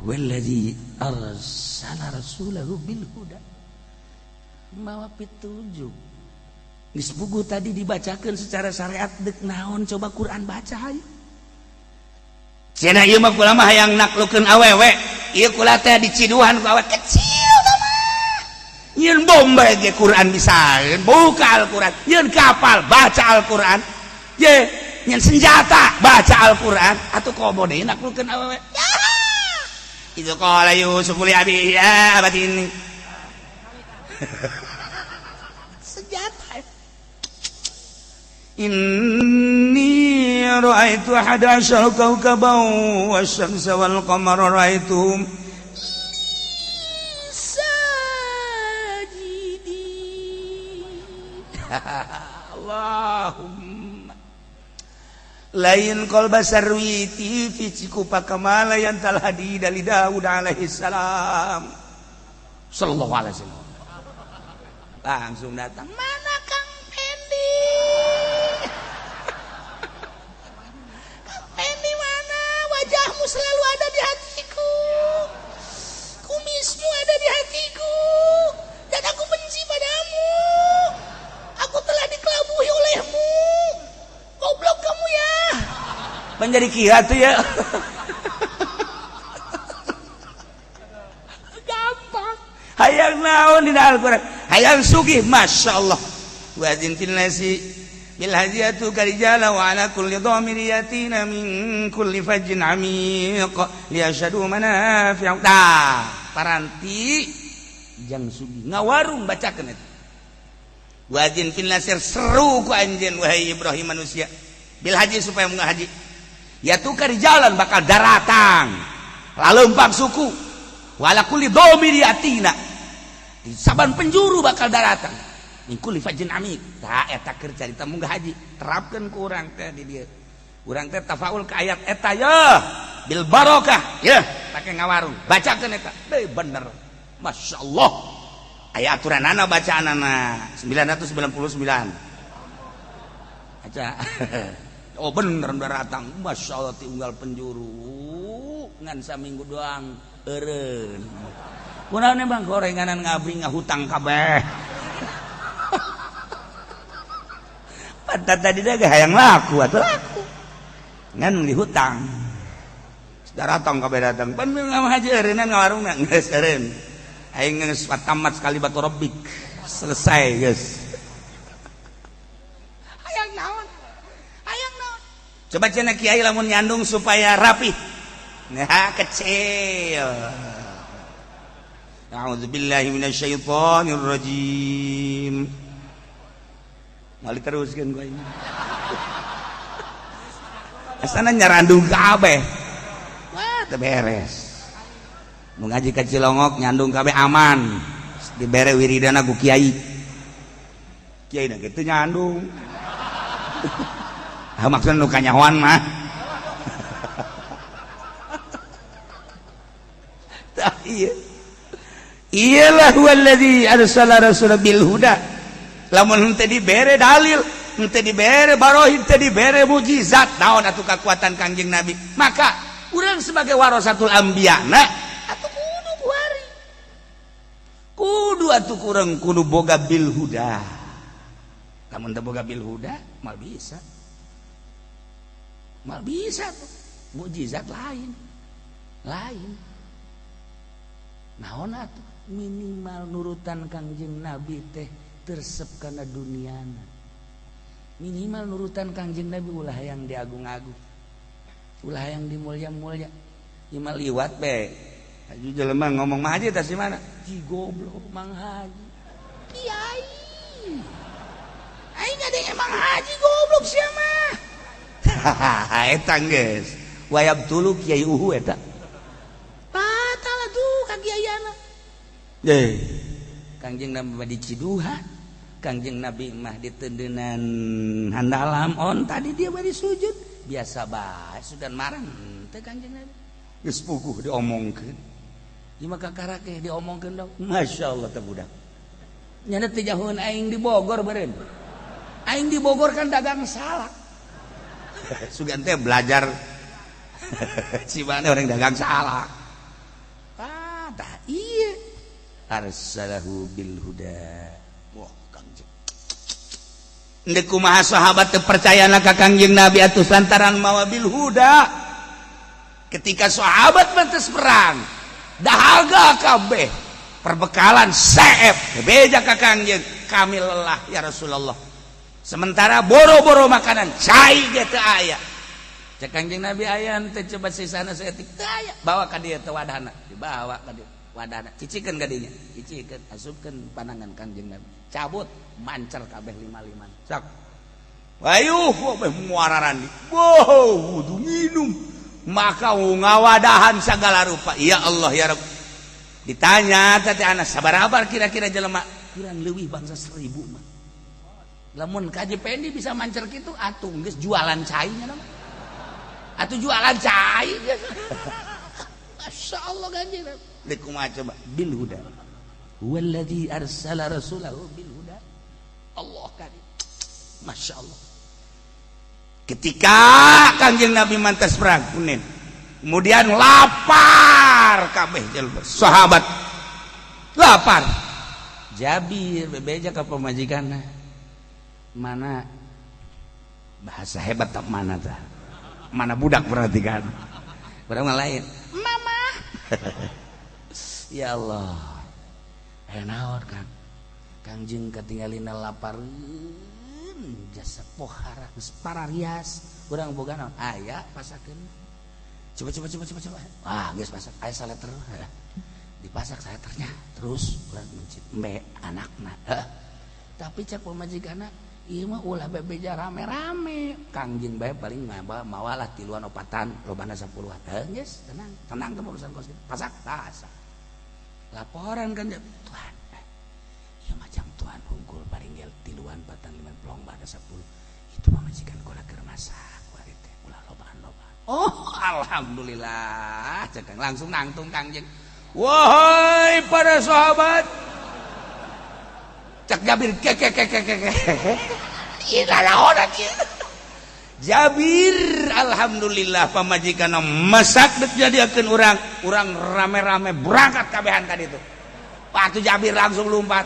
walladzi arsala rasulahu bil huda mawa pitujuh geus buku tadi dibacakeun secara syariat deuk naon coba Quran baca hayu cenah ieu mah kula mah hayang naklukeun awewe ieu kula teh diciduhan ku awet kecil mah nyeun bom bae ge Quran bisaeun buka Al-Qur'an nyeun kapal baca Al-Qur'an ye nyeun senjata baca Al-Qur'an atuh komo deui naklukeun awewe itu qala Yusuf li abi ya abadini senjata inni ra'aitu 11 kawkaban wasyamsa wal qamara ra'aituhum sajidin Allahumma lain qalba sarwiti fi cikupa kamala yang talhadi dari Daud alaihi salam sallallahu alaihi wasallam. Langsung datang, mana Kang Pendi? Kang Pendi mana? Wajahmu selalu ada di hatiku, kumismu ada di hatiku, dan aku benci padamu. Aku telah dikelabuhi olehmu. Goblok kamu ya. Menjadi kira tuh ya. Gampang. Hayang naon dina Al-Qur'an. Hayang sugih masyaallah. Wa azin fil nasi bil hadiyatu karijala wa ala kulli dhamir yatina min kulli fajjin amiq liyashhadu manafi'a. Paranti jang sugih ngawarung bacakeun eta. Wajin fil nasir seru ku anjeun wahai Ibrahim manusia bil haji supaya munggah haji ya tukar di jalan bakal daratang laleumpang suku wala kulli dhamir yatina di saban penjuru bakal daratang min kulli fajin amik tah eta keur carita munggah haji terapkeun ku urang teh di dieu urang teh tafaul ka ayat eta ya bil barokah ya pake ngawarung bacakeun eta deui bener masyaallah. Aya aturanana bacaanana 999. Aca. Oh bener datang. Masyaallah ti unggal penjuru. Ngan saminggu doang eureun. Kunaon Bang gorenganan ngabri ngahutang kabeh. Padahal tadi dah hayang laku atuh laku. Ngan dihutang. Datang kabeh datang. Pan ngam haji eureunna ngawarungna geus eureun. Aing geus tamat sekali batu robik selesai guys. Hayang naon coba cenah kiai lamun nyandung supaya rapi nah kecil. A'udzubillahi minasyaitonir rajim. Mali teruskeun gua ini. Asana nyarandung kabeh wah teu beres. Nu ngaji ka Cilongok nyandung kabeh aman dibere wiridana ku kiai na kitu nyandung. Maksudna nu kanyahoan mah tah ieu iyalah huwallazi arsala rasulahu bil huda lamun henteu dibere dalil henteu dibere barohin henteu dibere mukjizat naon atuh kakuatan Kangjeng Nabi maka urang sebagai warasatul anbiya kudu atuh kurang kudu boga bil huda. Lamun teu boga bil huda mal bisa tuh mukjizat lain naon atuh minimal nurutan Kangjeng Nabi teh tersep kana duniana minimal nurutan Kangjeng Nabi ulah yang diagung-agung ulah yang dimulya-mulya ieu liwat be. Haji jelema ngomong mah haji tas di mana? Ji goblok Mang Haji. Kiai. Aing ada emang haji goblok sia mah. Eta geus. Wayab tulu Kiai Uhu eta. Batal atuh ka kiaiana. Kangjeng Nabi di Ciduha. Kangjeng Nabi mah di tendeunan handalam on tadi dia bari sujud. Biasa bae sugan marang teh Kangjeng Nabi. Geus puguh diomongkeun. Di maka karake diomongkeun dong. Masyaallah teh budak. Nyana teh jauheun aing di Bogor beureun. Aing di Bogor kan dagang salak. Sugan teh belajar si mana orang dagang salak. Tah ieu. Arsalahu bil huda. Wah, Kangjeng. Endeu kumaha sahabat teu percayana ka Kangjeng Nabi atuh lantaran mawa bil huda. Ketika sahabat mentes perang dahaga kabeh perbekalan seep beja ka Kangjeng kami lelah ya Rasulullah sementara boro-boro makanan cai ge teu aya cek Kangjeng Nabi aya teh coba sisana saeutik teu aya bawa ka dieu teh wadahna dibawa ka dieu wadahna cicikeun ka dinya cicikeun asupkeun panangan Kangjeng Nabi cabut mancer kabeh 5-5 sak wayuh kabeh muararan wow wudu minum maka ngawadahan segala rupa ya Allah ya Rabb ditanya teh anak sabarabar kira-kira jelema kurang leuwih bangsa 1000 mah lamun kaji pendi bisa mancer gitu atuh geus jualan cai nya nama atuh jualan cai Masya Allah ganjil dek kumaha coba bil huda huwallazi arsala rasulahu bil huda Allah kali Masya Allah ketika Kangjeng Nabi mantas perang Hunain kemudian lapar kabeh jelema sahabat lapar Jabir bebeja ka pamajikanna mana bahasa hebat tak mana tah mana budak perhatikan orang lain mama ya Allah naon kan Kangjeng katinggalina lapareun jasa pohara geus pararias urang boga naon aya pasakeun coba wah geus pasak aya saleter dipasak saleternya terus urang mencit embe anakna tapi cek pamajikanna ieu mah ulah bebeja rame-rame Kangjeng bae paling mawalah tiluan opatan lobana 10-an geus tenang teh urusan kos pasak laporan kan Tuhan ieu macam Tuhan hungkul paling gel tiluan patan 50 bada 10 itu mah majikan kula keur masak bari teh ulah lobaan oh alhamdulillah cek langsung nangtung Kangjeng wahai para sahabat cak Jabir ira naon kieu Jabir alhamdulillah pamajikanna masak deuk jadiakeun urang rame-rame berangkat kabehan tadi itu waktu Jabir langsung lompat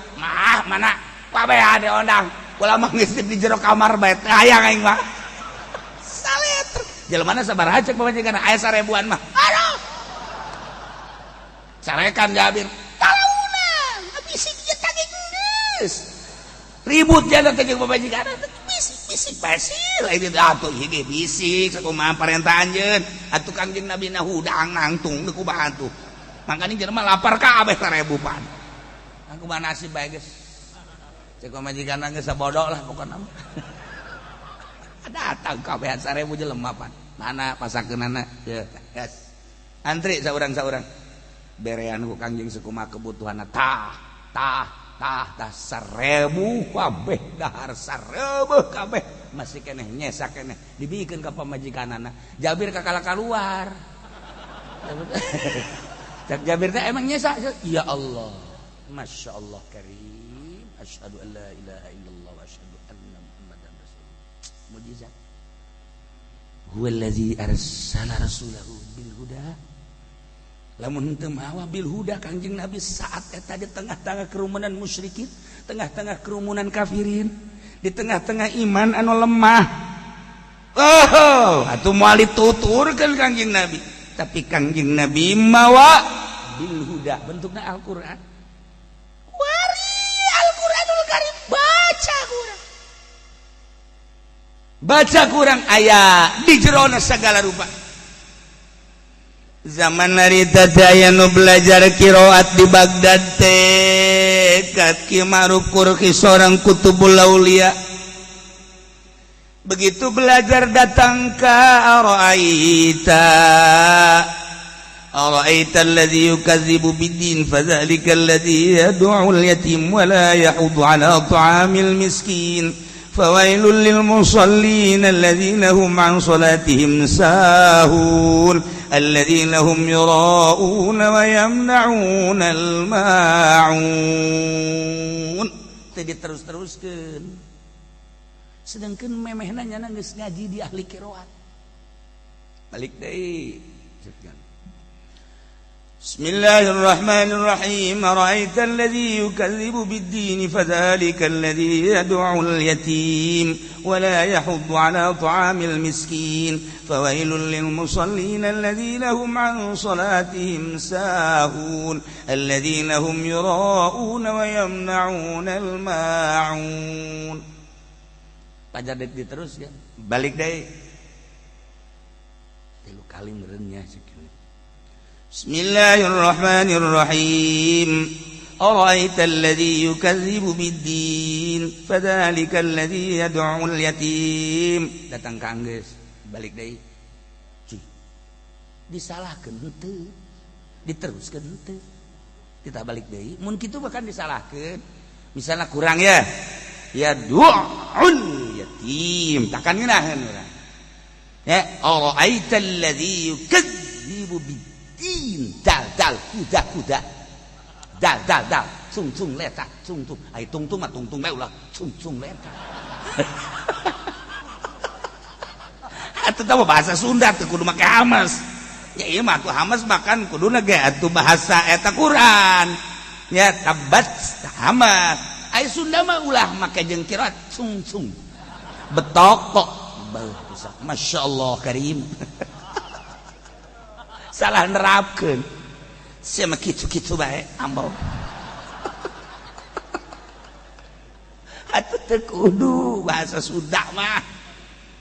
mana kabeh ade ondang ulah mah geus di jero kamar bae hayang aing mah saleter jelema sabaraha cek pamajikanna aya 1000-an mah aduh sarekan Jabir ribut jana teh jeung pamajikan bisik basil itu atuh hige bisik sakumaha parentah anjeun atuh Kangjeng Nabi na hudang nangtung teu kumaha atuh mangkana jelema lapar kabeh 1000-an aku mah nasib bae geus cek pamajikanna geus sabodo lah pokona datang kabeh 1000 jelema pan mana pasakeunana yes antri saurang-saurang berean ku Kangjeng sakumaha kebutuhanna tah 1000 kabeh dahar 1000 kabeh masih keneh nyesak keneh dibikeun ka pamajikanana Jabir kakala keluar cak Jabir teh emang nyesak ya Allah Masya Allah karim asyhadu an la ilaha illallah wa asyhadu anna muhammadan rasulullah mujizat huwallazi arsala rasulahu bil huda lamun henteu mawa bil huda Kangjeng Nabi saat eta di tengah-tengah kerumunan musyrikin tengah-tengah kerumunan kafirin di tengah-tengah iman anu lemah atuh moal dituturkeun Kangjeng Nabi tapi Kangjeng Nabi mawa bil huda bentukna Al-Qur'an wari Al-Qur'anul Karim baca kurang aya di jerona segala rupa zaman narita aya nu belajar qiraat di Baghdad teh Ki Ma'ruf Qurqi seorang kutubul aulia begitu belajar datang ka ara'aita alladhi yukadzibu bid-din fadzalika alladhi yad'ul yatim wa la yahuddu 'ala ta'amil miskin fawailul lil musallin alladhina hum 'an salatihim sahun alladzina hum yura'una wa yamna'una al-ma'un teh diterus-teruskeun sedangkeun memehna nyana geus ngaji di ahli qiraat balik deui Bismillahirrahmanirrahim ara'aita alladhi yukadzibu bid-din fadzalika alladhi yad'ul yatim wa la yahuddu 'ala ta'amil miskin fawailul lil musallin alladhina hum 'an salatihim sahun alladhina hum yura'una wa yamna'una al-ma'un pajadet diterus ya balik deui tilu kali meureunnya sakieu Bismillahirrahmanirrahim ara'aita alladhi yukadzibu bid-din fadzalika alladhi yad'ul yatim datang ka anggeus balik deui disalahkeun henteu diteruskeun henteu kita balik deui mun kitu bahkan disalahkeun misalnya kurang ya ya du'ul yatim takan ngeunaheun urang ya ara'aital ladzi yukadzibu biddin dal kuda dal cung leta cung ai tung mah tung bae ulah cung leta atuh tah bahasa Sunda teu kudu make hamas ya ieu mah atuh hamas makan kuduna ge atuh bahasa eta Quran ya tabat hamas ai Sunda mah ulah make jeung kirat cung betok kok Masya Allah karim salah nerapkeun sia mah kitu bae ambau atuh teu kudu bahasa Sunda mah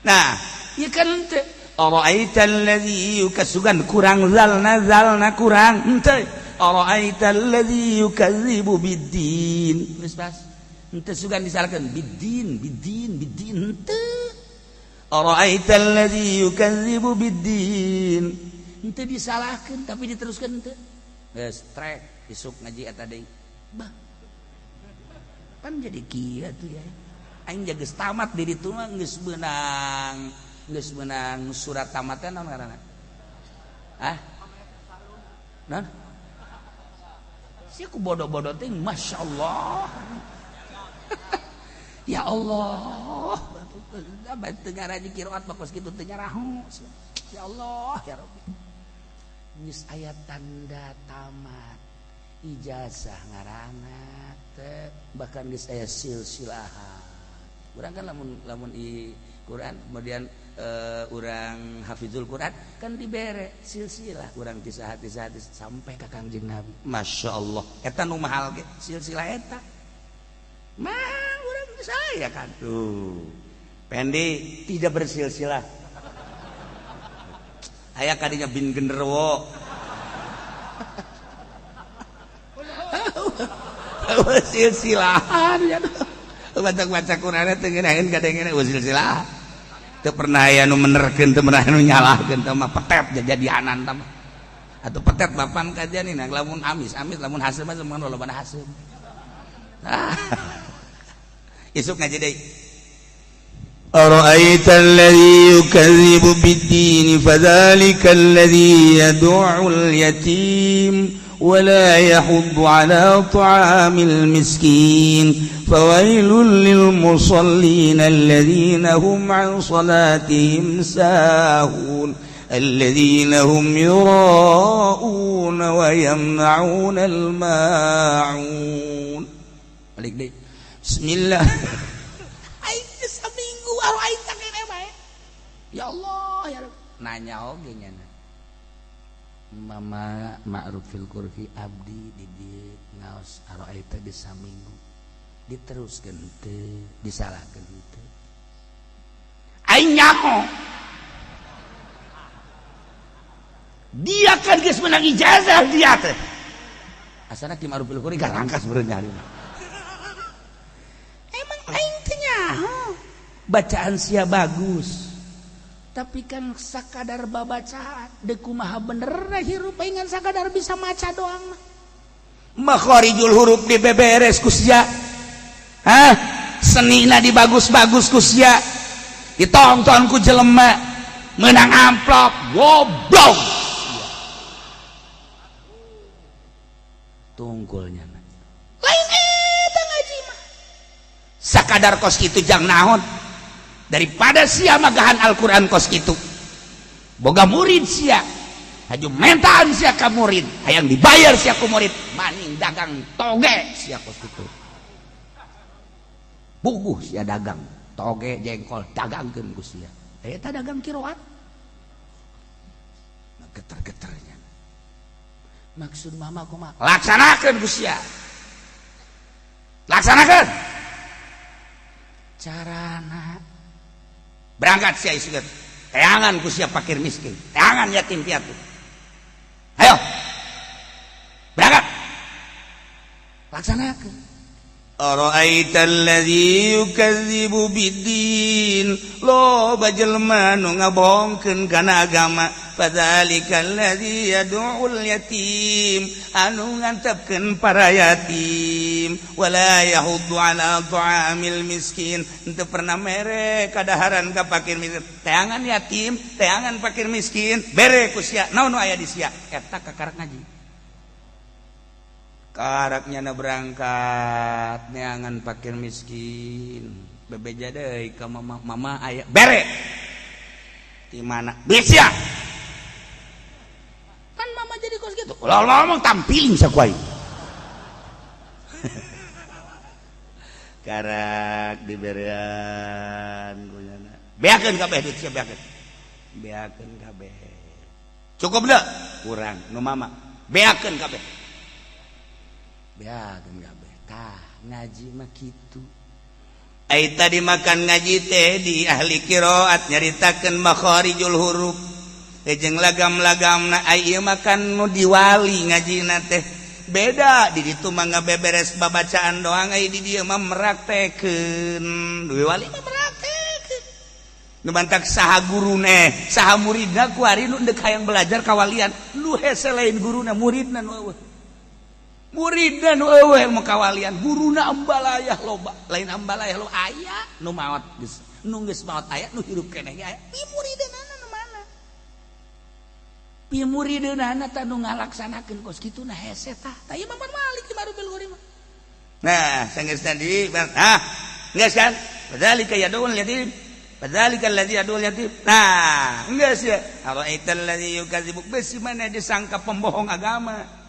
nah ieu kan teu ara'aital ladzi yukasugan kurang zalna kurang henteu ara'aital ladzi yukadzibu biddin geus pas henteu sugan disalkeun biddin henteu ara'aital ladzi yukadzibu biddin henteu disalahkeun tapi diteruskeun henteu geus trek isuk ngaji eta deui bah pan jadi kieu tuh ya aing geus tamat di ditu mah geus meunang surat tamatna naon ngaranna naon sia ku bodoh-bodoh teh masyaallah ya Allah teu ngaraji qiraat bakos kitu teu nyaraho ya Allah ya Rabbi geus aya tanda tamat ijazah ngaranna teh bahkan geus aya silsilahan urang kan lamun i Quran kemudian urang hafizul Quran kan dibere silsilah urang tisah sampai ka Kangjeng Nabi masyaallah eta nu mahal ge silsilah eta mah urang geus aya kan tuh pendek tidak bersilsilah aya kadinya bin genderuwo silsilahan ya baca Quran teu ngeunaheun kadenge silsilah teu pernah aya nu menerkeun teu pernah nu nyalahkeun teh mah petet jadianan teh mah atuh petet bapan kajian ini lamun amis lamun hasil mah semono lobana hasil isuk ngaji deui ara'aital ladzi yukadzibu biddin fadzalikal ladzi yad'ul yatim ولا يحض على طعام المسكين فويل للمصلين الذين هم عن صلاتهم ساهون الذين هم يراءون ويمنعون الماعون بسم الله ya Allah ya nanya oge nya Mama Ma'ruf fil Qurfi abdi di ngaos ara'aita di saminggu diteruskeun teu disalahkeun teu aing nyaho dia kan geus menang ijazah dia teh asana ti Ma'ruf fil Qurfi garangkas beureun nyari emang aing teh nyaho bacaan sia bagus tapi kan sakadar babacaan deuk kumaha bener hirup aing sakadar bisa maca doang makharijul huruf dibeberes ku sia senina dibagus-bagus ku sia ditonton ku jelema meunang amplop goblok tunggulnya lain eta ngaji mah sakadar kos kitu jang naon daripada sia magahan Al-Quran kos kitu boga murid sia haju mentaan sia ka murid hayang dibayar sia ku murid maning dagang toge sia kos kitu buguh sia dagang toge jengkol dagangkeun ku sia eta dagang kiroat geter-geternya maksud mama kumaha laksanakeun ku sia laksanakeun carana berangkat sia iseukeun teangan ku sia fakir miskin teangan yatim piatu ayo berangkat laksanakeun ara'aital ladzi yukadzibu biddin loba jelema nu ngabongkeun kana agama fadzalikal ladzi yad'ul yatim anu ngantepkeun para yatim wala yahuddu ala ta'amil miskin henteu pernah mere kadaharan ka fakir miskin teangan yatim teangan fakir miskin bere ku sia naon nu aya di sia eta kakarak ngaji karaknya na berangkat neangan fakir miskin bebeja deui ka mama aya bere di mana bisa kan mama jadi kos gitu ulah ngomong tampiling sakuai karak diberean kunyana beakeun kabeh duit sia beakeun kabeh cukup da kurang nu mama beakeun kabeh beakeun kabeh tah ngaji mah kitu ai tadi makan ngaji teh di ahli qiraat nyaritakeun makharijul huruf jeung lagam-lagamna ai ieu makan nu diwali ngajina teh beda di ditu mah ngabeberes babacaan doang ai di dieu mah meraktekeun duwe wali mah meraktekeun nu bantak saha gurune saha muridna ku ari nu deuk hayang belajar kawalian lu hese lain guruna muridna nu eueuh muridna nu eueuh ilmu kawalian guruna ambalayah loba lain ambalayah lo aya nu maot geus nu geus maot aya nu hirup keneh aya pi muridna nu mana pi muridna tah nu ngalaksanakeun kos kituna hese tah ieu mah malik di marubil gori mah nah sanggeus tadi geus kan badzalika yadul yatim badzalika alladzi yadul yatim nah geus ya ara'aital ladzi yukadzibu besi mana disangka pembohong agama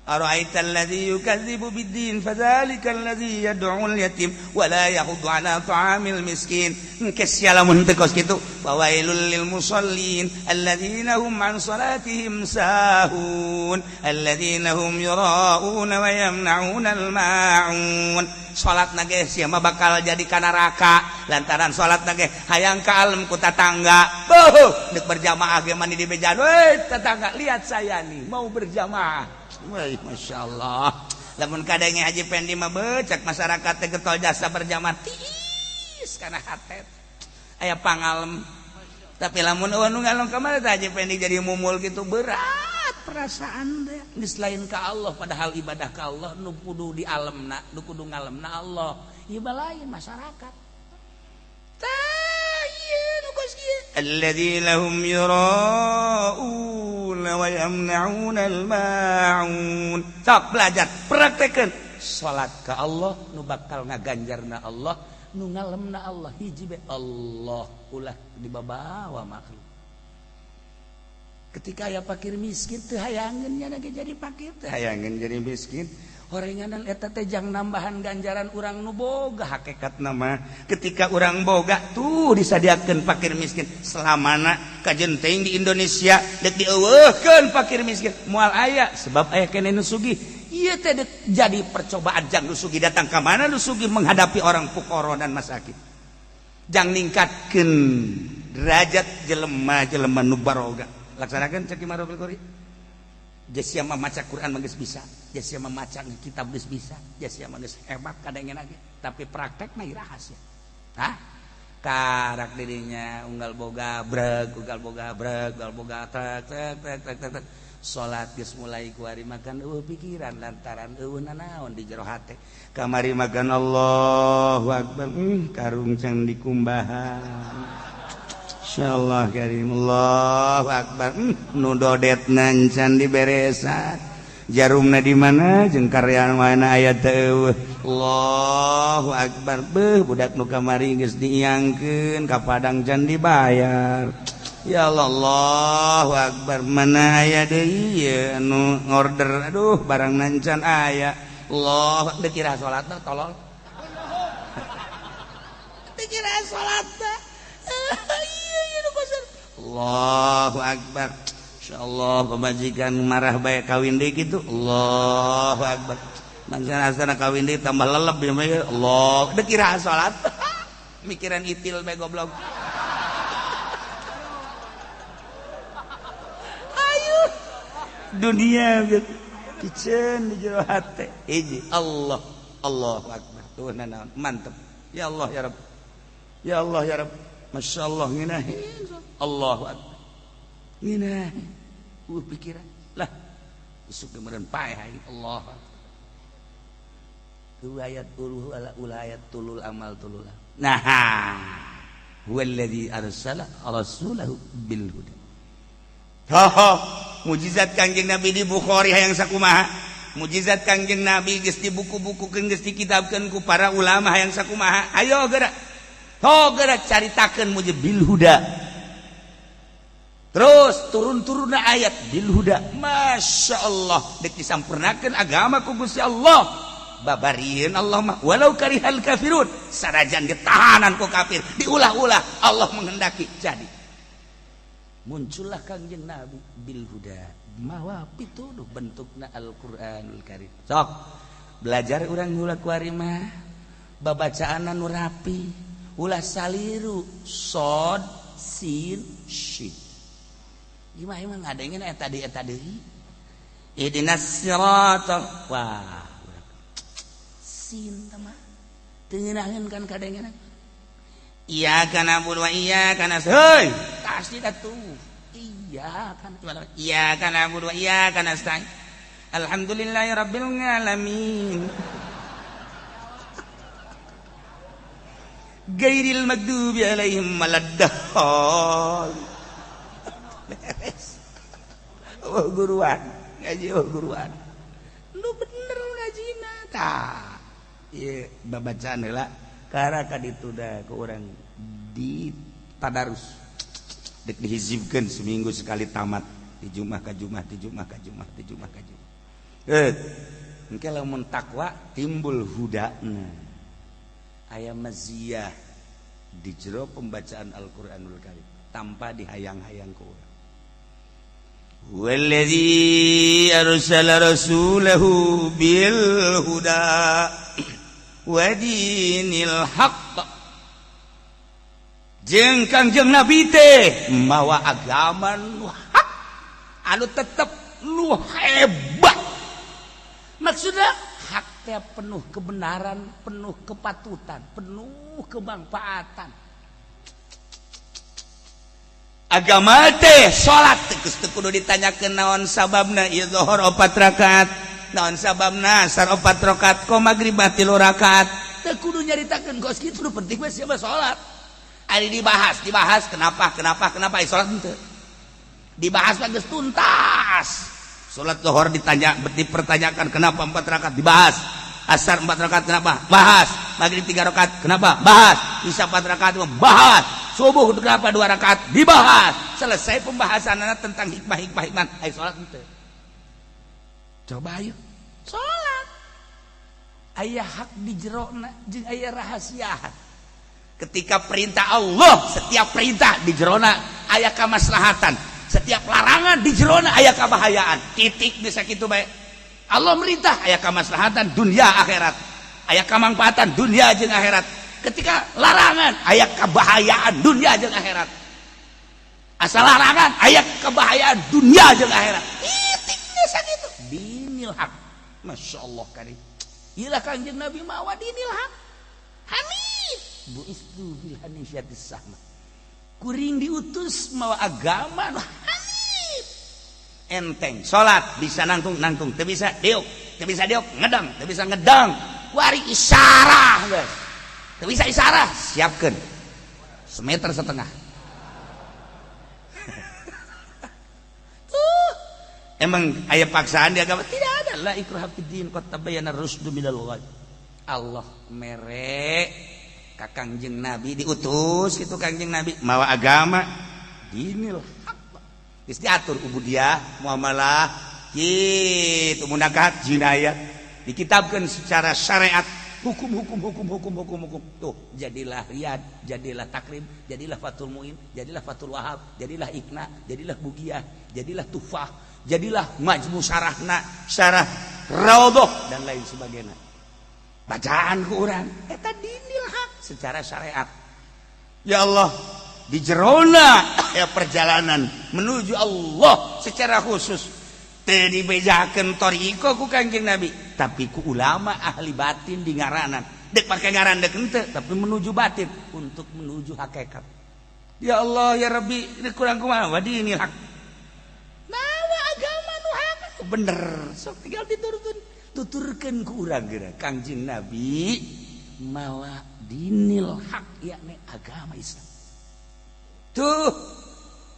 ara'aital ladzi yukadzibu biddin fadzalikal ladzi yad'ul yatim wa la yahuddu ala ta'amil miskin kesiala mun teu kos kitu fawailul lil musallin alladzina hum an salatihim sahun alladzina hum yura'una wa yamna'una al ma'un salatna ge sia mah bakal jadi ka neraka lantaran salatna ge hayang ka alam ku tatangga deuk berjamaah ge mani di bejan we tetangga lihat saya nih mau berjamaah. Wah, masya Allah. Lamun kadangnya Haji Pendi mah becak masyarakat teh getol jasa berjamaah tiis kana hatet. Aya pangalem. Tapi lamun eueuh nu ngalong ka mana Haji Pendi jadi mumul gitu berat perasaan teh. Geus lain ka Allah padahal ibadah ka Allah nu kudu di alemna, nu kudu ngalemna Allah. Ieu lain masyarakat. Tah ieu nu geus kieu. Alladzina hum yura'una wa yamna'una al-ma'un. Sok belajar, praktekeun salat ka Allah nu bakal ngaganjarna Allah, nu ngalemna Allah hiji be Allah ulah dibabawa makhluk. Ketika aya fakir miskin teu hayangeun nya jadi fakir, teu hayangeun jadi miskin. Horenganan eta teh jang nambahan ganjaran urang nu boga hakikatna mah ketika urang boga tuh disadiakeun fakir miskin selamana kajenteng di Indonesia dek dieuweuhkeun fakir miskin moal aya sebab aya keneh nu sugih ieu teh jadi percobaan jang nu sugih datang ka mana nu sugih menghadapi orang fuqara dan masakin jang ningkatkeun derajat jelema-jelema nu baroga laksanakeun cek Imam Rabil Qori Jasia mah maca Quran mah geus bisa, Jasia mah maca kitab geus bisa, Jasia mah geus hebat kadenge lagi, tapi praktek mah rahasia. Hah? Karak dirinya unggal boga breg, unggal boga tek. Salat geus mulai ku ari makan pikiran lantaran nanaon di jero hate. Kamari makan Allahu Akbar, karung can dikumbahan. Insyaallah karim Allahu Akbar nu dodetna can diberesan jarumna di mana jeung karyan mana aya teu Allahu Akbar beuh budak nu kamari geus diiangkeun ka padang can dibayar ya Allah Allahu Akbar mana aya deui ieu anu ngorder aduh barang nancan aya Allah dikira salatna tolol dikira salatna Allahu Akbar. Insyaallah pemajikan marah bae kawin deui kitu. Allahu Akbar. Mangsa asana kawin deui tambah lelep ya mah. Allah, deuk kira salat. Mikiran itil bae goblok. Ayo. Dunia kiceun di jero hate. Hiji Allah Allahu akbar tuh naon mantep ya Allah ya Rabb ya Allah ya Rabb masyaallah ngeunaheun Allahu akbar ngeunaheun pikiran lah isuk meureun paeh aing Allah tu ayat ulayat tulul amal tulul nah huwallazi arsala rasulahu bil huda mujizat Kangjeng Nabi di Bukhari hayang sakumaha mujizat Kangjeng Nabi geus di buku-bukukeun geus dikitabkeun ku para ulama hayang sakumaha ayo geura caritakeun mujizat bil huda terus turun-turunna ayat bil huda masyaallah dek disampurnakeun agama ku Gusti Allah babarieun Allah mah walau karihal kafirun sarajan ditahanan ku kafir diulah-ulah Allah menghendaki jadi muncullah Kangjeng Nabi bil huda mawa pituduh bentukna Al-Qur'anul Karim sok belajar urang heula kuari mah babacaanna nu rapi ulah saliru sod sin shin gimana ngadengeun eta deui ihdinas siratal wah sin mah teu ngeunaheun kan kadengeun iyyaka na'budu wa iyyaka nasta'in tasdid atuh iyyaka na'budu wa iyyaka nasta'in alhamdulillahirabbil alamin ghairil maghdubi alaihim waladdallin beres guruan ngaji guruan lu bener ngajina tah ieu babacaan heula karena kaditu da ke orang di tadarus dek dihizibkeun seminggu sekali tamat di Jumat ka Jumat engke lamun takwa timbul hudana aya maziyah di jero pembacaan Al-Qur'anul Karim tanpa dihayang-hayang ku urang wallazi arsala rasulahu bil huda wadinil haqq jeung Kangjeng Nabi teh mawa agama nu hak anu tetep nu hebat maksudna hak teh penuh kebenaran penuh kepatutan penuh kemanfaatan agama teh salat geus teu kudu ditanyakeun naon sababna ieu zuhur 4 rakaat naon sababna asar 4 rakaat ko magrib 3 rakaat teu kudu nyaritakeun geus kitu nu penting mah siapa salat ari dibahas kenapa salat henteu dibahas geus tuntas salat zuhur dipertanyakan kenapa 4 rakaat dibahas asar 4 rakaat kenapa bahas magrib 3 rakaat kenapa bahas isya 4 rakaat bahas subuh kenapa 2 rakaat dibahas selesai pembahasanana tentang hikmah ai salat henteu coba ayo salat aya hak di jerona jeung aya rahasiaan ketika perintah Allah setiap perintah di jerona aya kamaslahatan setiap larangan di jerona aya kabahayaan titik bisa kitu bae Allah merintah aya kamaslahatan dunia akhirat aya kamanfaatan dunia jeung akhirat ketika larangan aya kabahayaan dunia jeung akhirat asal larangan aya kabahayaan dunia jeung akhirat titiknya sakitu dinil haq masyaallah karim ilah Kangjeng Nabi mawa dinil haq hamid buistu bil hanifiyatis sahma kuring diutus mawa agama hamid enteng salat bisa nangtung teu bisa diuk ngedang teu bisa ngedang wari isyarah guys teu bisa isyarah siapkeun 1,5 meter emang aya paksaan di agama tidak ada la ikraha fid din qad tabayyana rusdu minal ghayy Allah mere ka Kangjeng Nabi diutus kitu Kangjeng Nabi mawa agama dinil haq geus diatur ubudiyah muamalah kitu munakat jinayat dikitabkeun secara syariat hukum tuh jadilah riyad jadilah takrim jadilah fatul muin jadilah fatul wahab jadilah ikna jadilah bugiyah jadilah tufah jadilah majmu syarahna syarah raudhah dan lain sebagainya bacaan ku urang eta dinil haq secara syariat ya Allah di jerona ya perjalanan menuju Allah secara khusus teu dibejakeun thariqah ku Kangjeng Nabi tapi ku ulama ahli batin di ngaranan dek pakai ngaran dek ente tapi menuju batin untuk menuju hakikat. Ya Allah ya Rabbi kurang kumaha dinil hak nawa agama nu hak bener sok tinggal tuturkeun ku urang geura Kangjeng Nabi mawa dinil hak yakni agama Islam. Tuh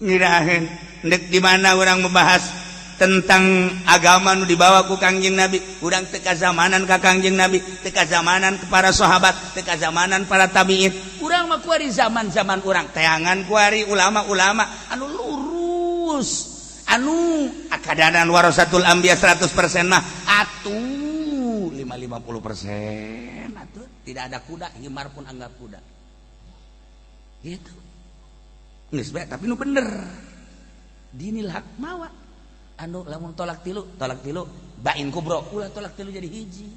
ngiraheun dek di mana orang membahas tentang agama nu dibawa ku Kangjeng Nabi urang teu kazamanan ka Kangjeng Nabi teu kazamanan ke para sahabat teu kazamanan para tabiin urang mah kuari zaman-zaman urang teangan kuari ulama-ulama anu lurus anu akadanan warasatul anbiya 100% mah atuh 50% atuh tidak ada kuda himar pun anggap kuda gitu geus bae tapi nu bener dinil hak mawa anu lamun tolak tilu bain kubro ulah tolak tilu jadi hiji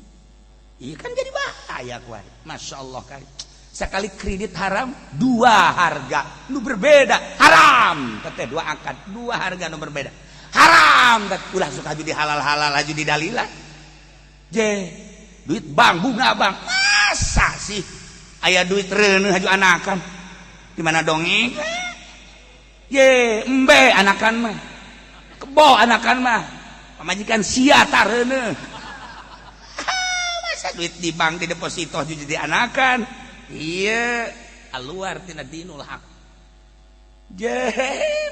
iya kan jadi bahaya kuari masyaallah kali sekali kredit haram dua harga nu berbeda haram teteh dua akad dua harga nu berbeda haram tet ulah suka judi halal-halal judi dalilah je duit bang bunga bang masa sih aya duit reuneuh haju anakan di mana dongeng ye embe anakan mah kebo anakan mah pamajikan sia tareuneuh masa duit di bank di deposito jadi anakan iya aluar tina dinul hak je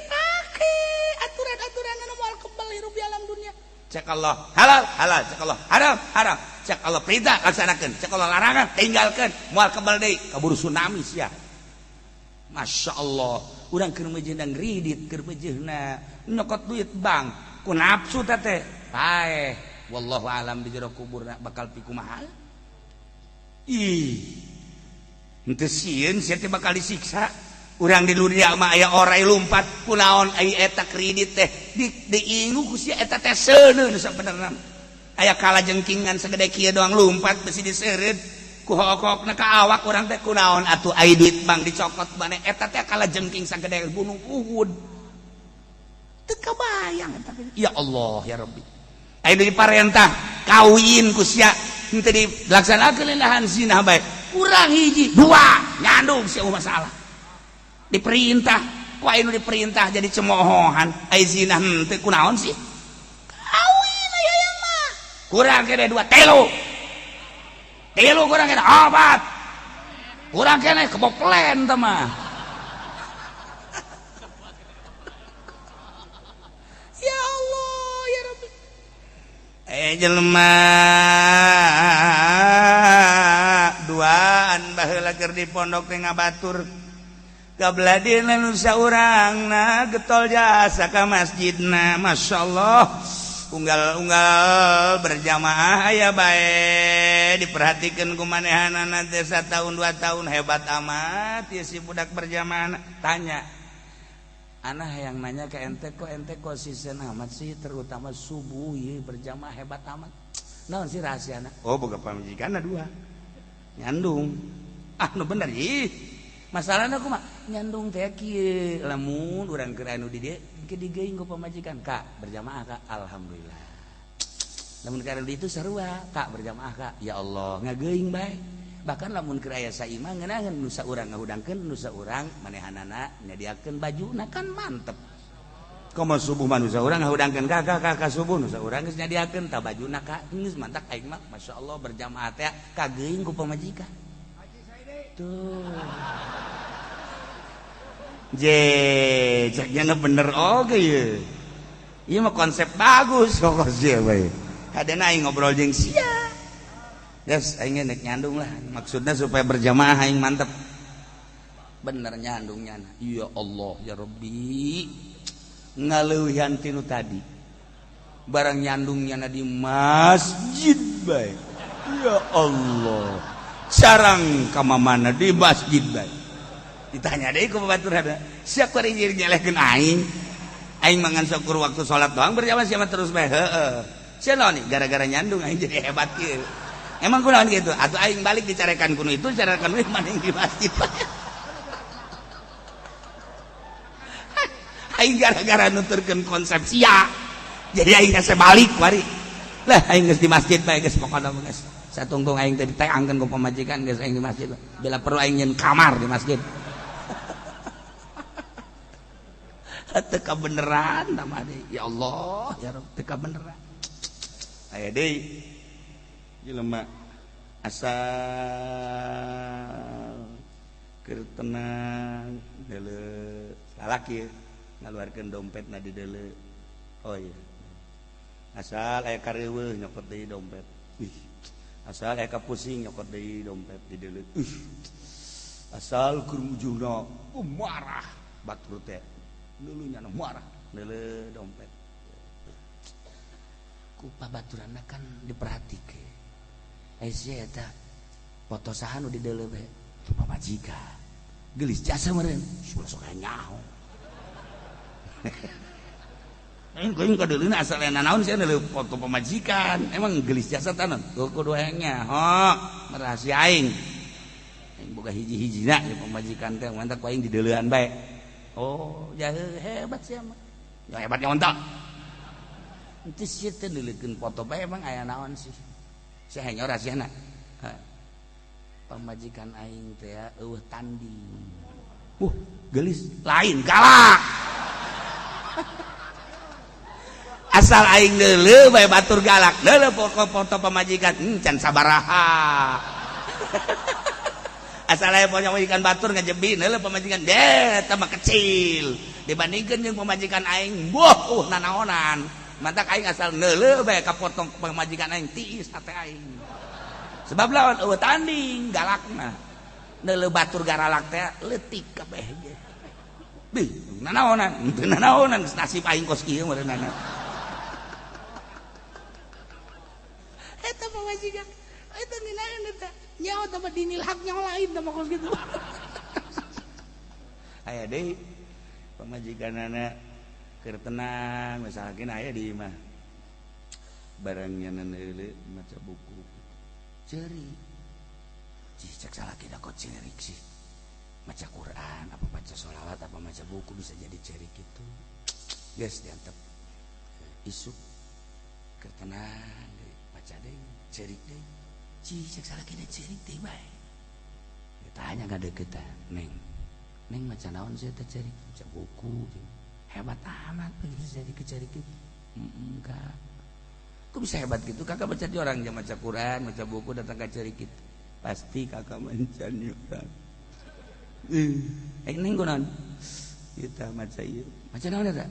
pake aturan-aturan anu moal kebal hirup di alam dunia cek Allah halal cek Allah haram cek Allah perintah laksanakeun cek Allah larangan tinggalkeun moal kebal deui kaburu tsunami sia Masya Allah urang keur mejeunna ngridit keur mejeunna nyokot duit bank ku nafsu teh paeh wallahu alam di jero kuburna bakal piku mahal ih henteu sieun sia teh bakal disiksa urang di dunia mah aya orai lumpat kunaon ai eta kredit teh diingu ku sia eta teh seuneu nu sabenerna aya kalajengkingan sagede kieu doang lumpat besi diseureud ku hokokna ka awak urang teh kunaon atuh ai duit bank dicokot maneh eta teh kalajengking sagede gunung Uhud teu kabayang eta ya Allah ya Rabbi aya diparentah kawin ku sia henteu dilaksanakeun lahan zina bae urang hiji dua nyandung sia masalah diperintah ku anu diperintah jadi cemoohan ai zina henteu kunaon sih kawin aya yang mah kurang kene dua telu kurang kene obat kurang kene keboplen teh mah ya Allah ya Rabbi jelema duaan baheula keur di pondok teh ngabatur kabladina nu saurangna getol jasa ka masjidna masyaallah unggal berjamaah aya bae diperhatikeun ku manehanana teh 1 tahun 2 tahun hebat amat ya si budak berjamaah tanya ana hayang nanya ke ente kok konsisten amat sih terutama subuh ye berjamaah hebat amat naon sih rahasiana oh boga pamajikanna 2 nyandung nu bener ih masalahna kumaha nyandung teh kieu lamun urang keur anu di dieu digeuing ku pamajikan kak berjamaah kak alhamdulillah lamun keur anu itu sarua kak berjamaah kak ya Allah ngageuing bae bahkan lamun keur aya saimah ngeunaheun nu saurang ngahudangkeun nu saurang manehanana nyadiakeun bajuna kan mantep komo subuh mah nu saurang ngahudangkeun ka subuh nu saurang geus nyadiakeun ta bajuna kak geus mantap aing mah masyaallah berjamaah teh kageuing ku pamajikan tuh ceknya bener oke ya iya mah konsep bagus kok sia bae kadena aing ngobrol jeung sia yes aing nek nyandung lah maksudnya supaya berjamaah aing mantep bener nyandungnya ya Allah ya Rabbi ngaleuwihan tinu tadi barang nyandungnya di masjid bae ya Allah sarang ka mamana di masjid bae ditanya deh ku batur ada siap kuari nyelehkeun aing mangan syukur waktu salat doang berjamaah siapa terus bae heeh sia naon nih gara-gara nyandung aing jadi hebat kieu emang kunaon kitu atuh aing balik dicarekan kuno itu carekan we maning di masjid aing gara-gara nuturkeun konsep sia jadi aing asa balik kuari Lah aing geus di masjid bae geus pokona geus. Satungtung aing teh diteangkeun ku pamajikan geus aing di masjid. Bila perlu aing nyeun kamar di masjid. Teka beneran nama deui. Ya Allah, ya Rabb, teka beneran. Aya deui. Jelema asal keur tenang deuleu lalaki ngaluarkeun dompetna di deuleu. Oh iya. Asal aya kareuweuh nyokot deui dompet. Asal aya kapusing nyokot deui dompet di deuleu. Asal keur ujungna marah batur teh. Dulunya marah deuleu dompet. Ku pabaturanna kan diperhatikeun. Aya eta foto saha nu di deuleu bae? Pamajikan. Geulis jasa meureun. Sulah sok nyaho. Aing kadeulina asal aya nanaon sia deuleu foto pamajikan. Emang geulis jasa tanan? Kudu hayang nyaho. Rahasia aing. Aing boga hiji-hijina di pamajikan teh mantap ku aing di deuleuan bae. Oh, jahe hebat sih mah. Ya hebatnya ontak. Itu sih teh deuleukeun foto bae emang aya naon sih? Si hanya rahasiana. Pamajikan aing teh eueuh tanding. Geulis lain galak. Asal aing deuleu bae batur galak. Deuleu foto pamajikan can sabaraha. Asal aya pamajikan batur ngajebin heula pamajikan tambah kecil dibandingkeun jeung pamajikan aing nanaonan mantak aing asal neuleuh bae ka foto pamajikan aing tiis hate aing sebab lawan eueuh tanding galakna neuleuh batur garalak teh leutik kabeh ge beuh nanaonan teu nanaonan nasib aing kos kieu meureunana eta pamajikan eta ninaeun eta nyawa tambah dinil hak nyawa lain tambah kos gitu. Aya deui pamajikanana keur tenang misalkan aya di imah barangnya neuleuh maca buku ceurik cek salakina kok ceurik sih maca Quran apa baca sholawat apa maca buku bisa jadi ceurik itu geus diantep isuk keur tenang deui baca deui ceurik deui cek salah kena cerik teh bae. Ditanya ngadeukeutan, Neng maca naon sih teh cerik? Maca buku. Hebat amat bisa jadi kecerik itu. Kak. Kok bisa hebat gitu? Kakak baca di orang yang maca Quran, maca buku datang ke cerik itu. Pasti kakak mancan orang. Neng kunaon? Kita maca ieu. Maca naon eta?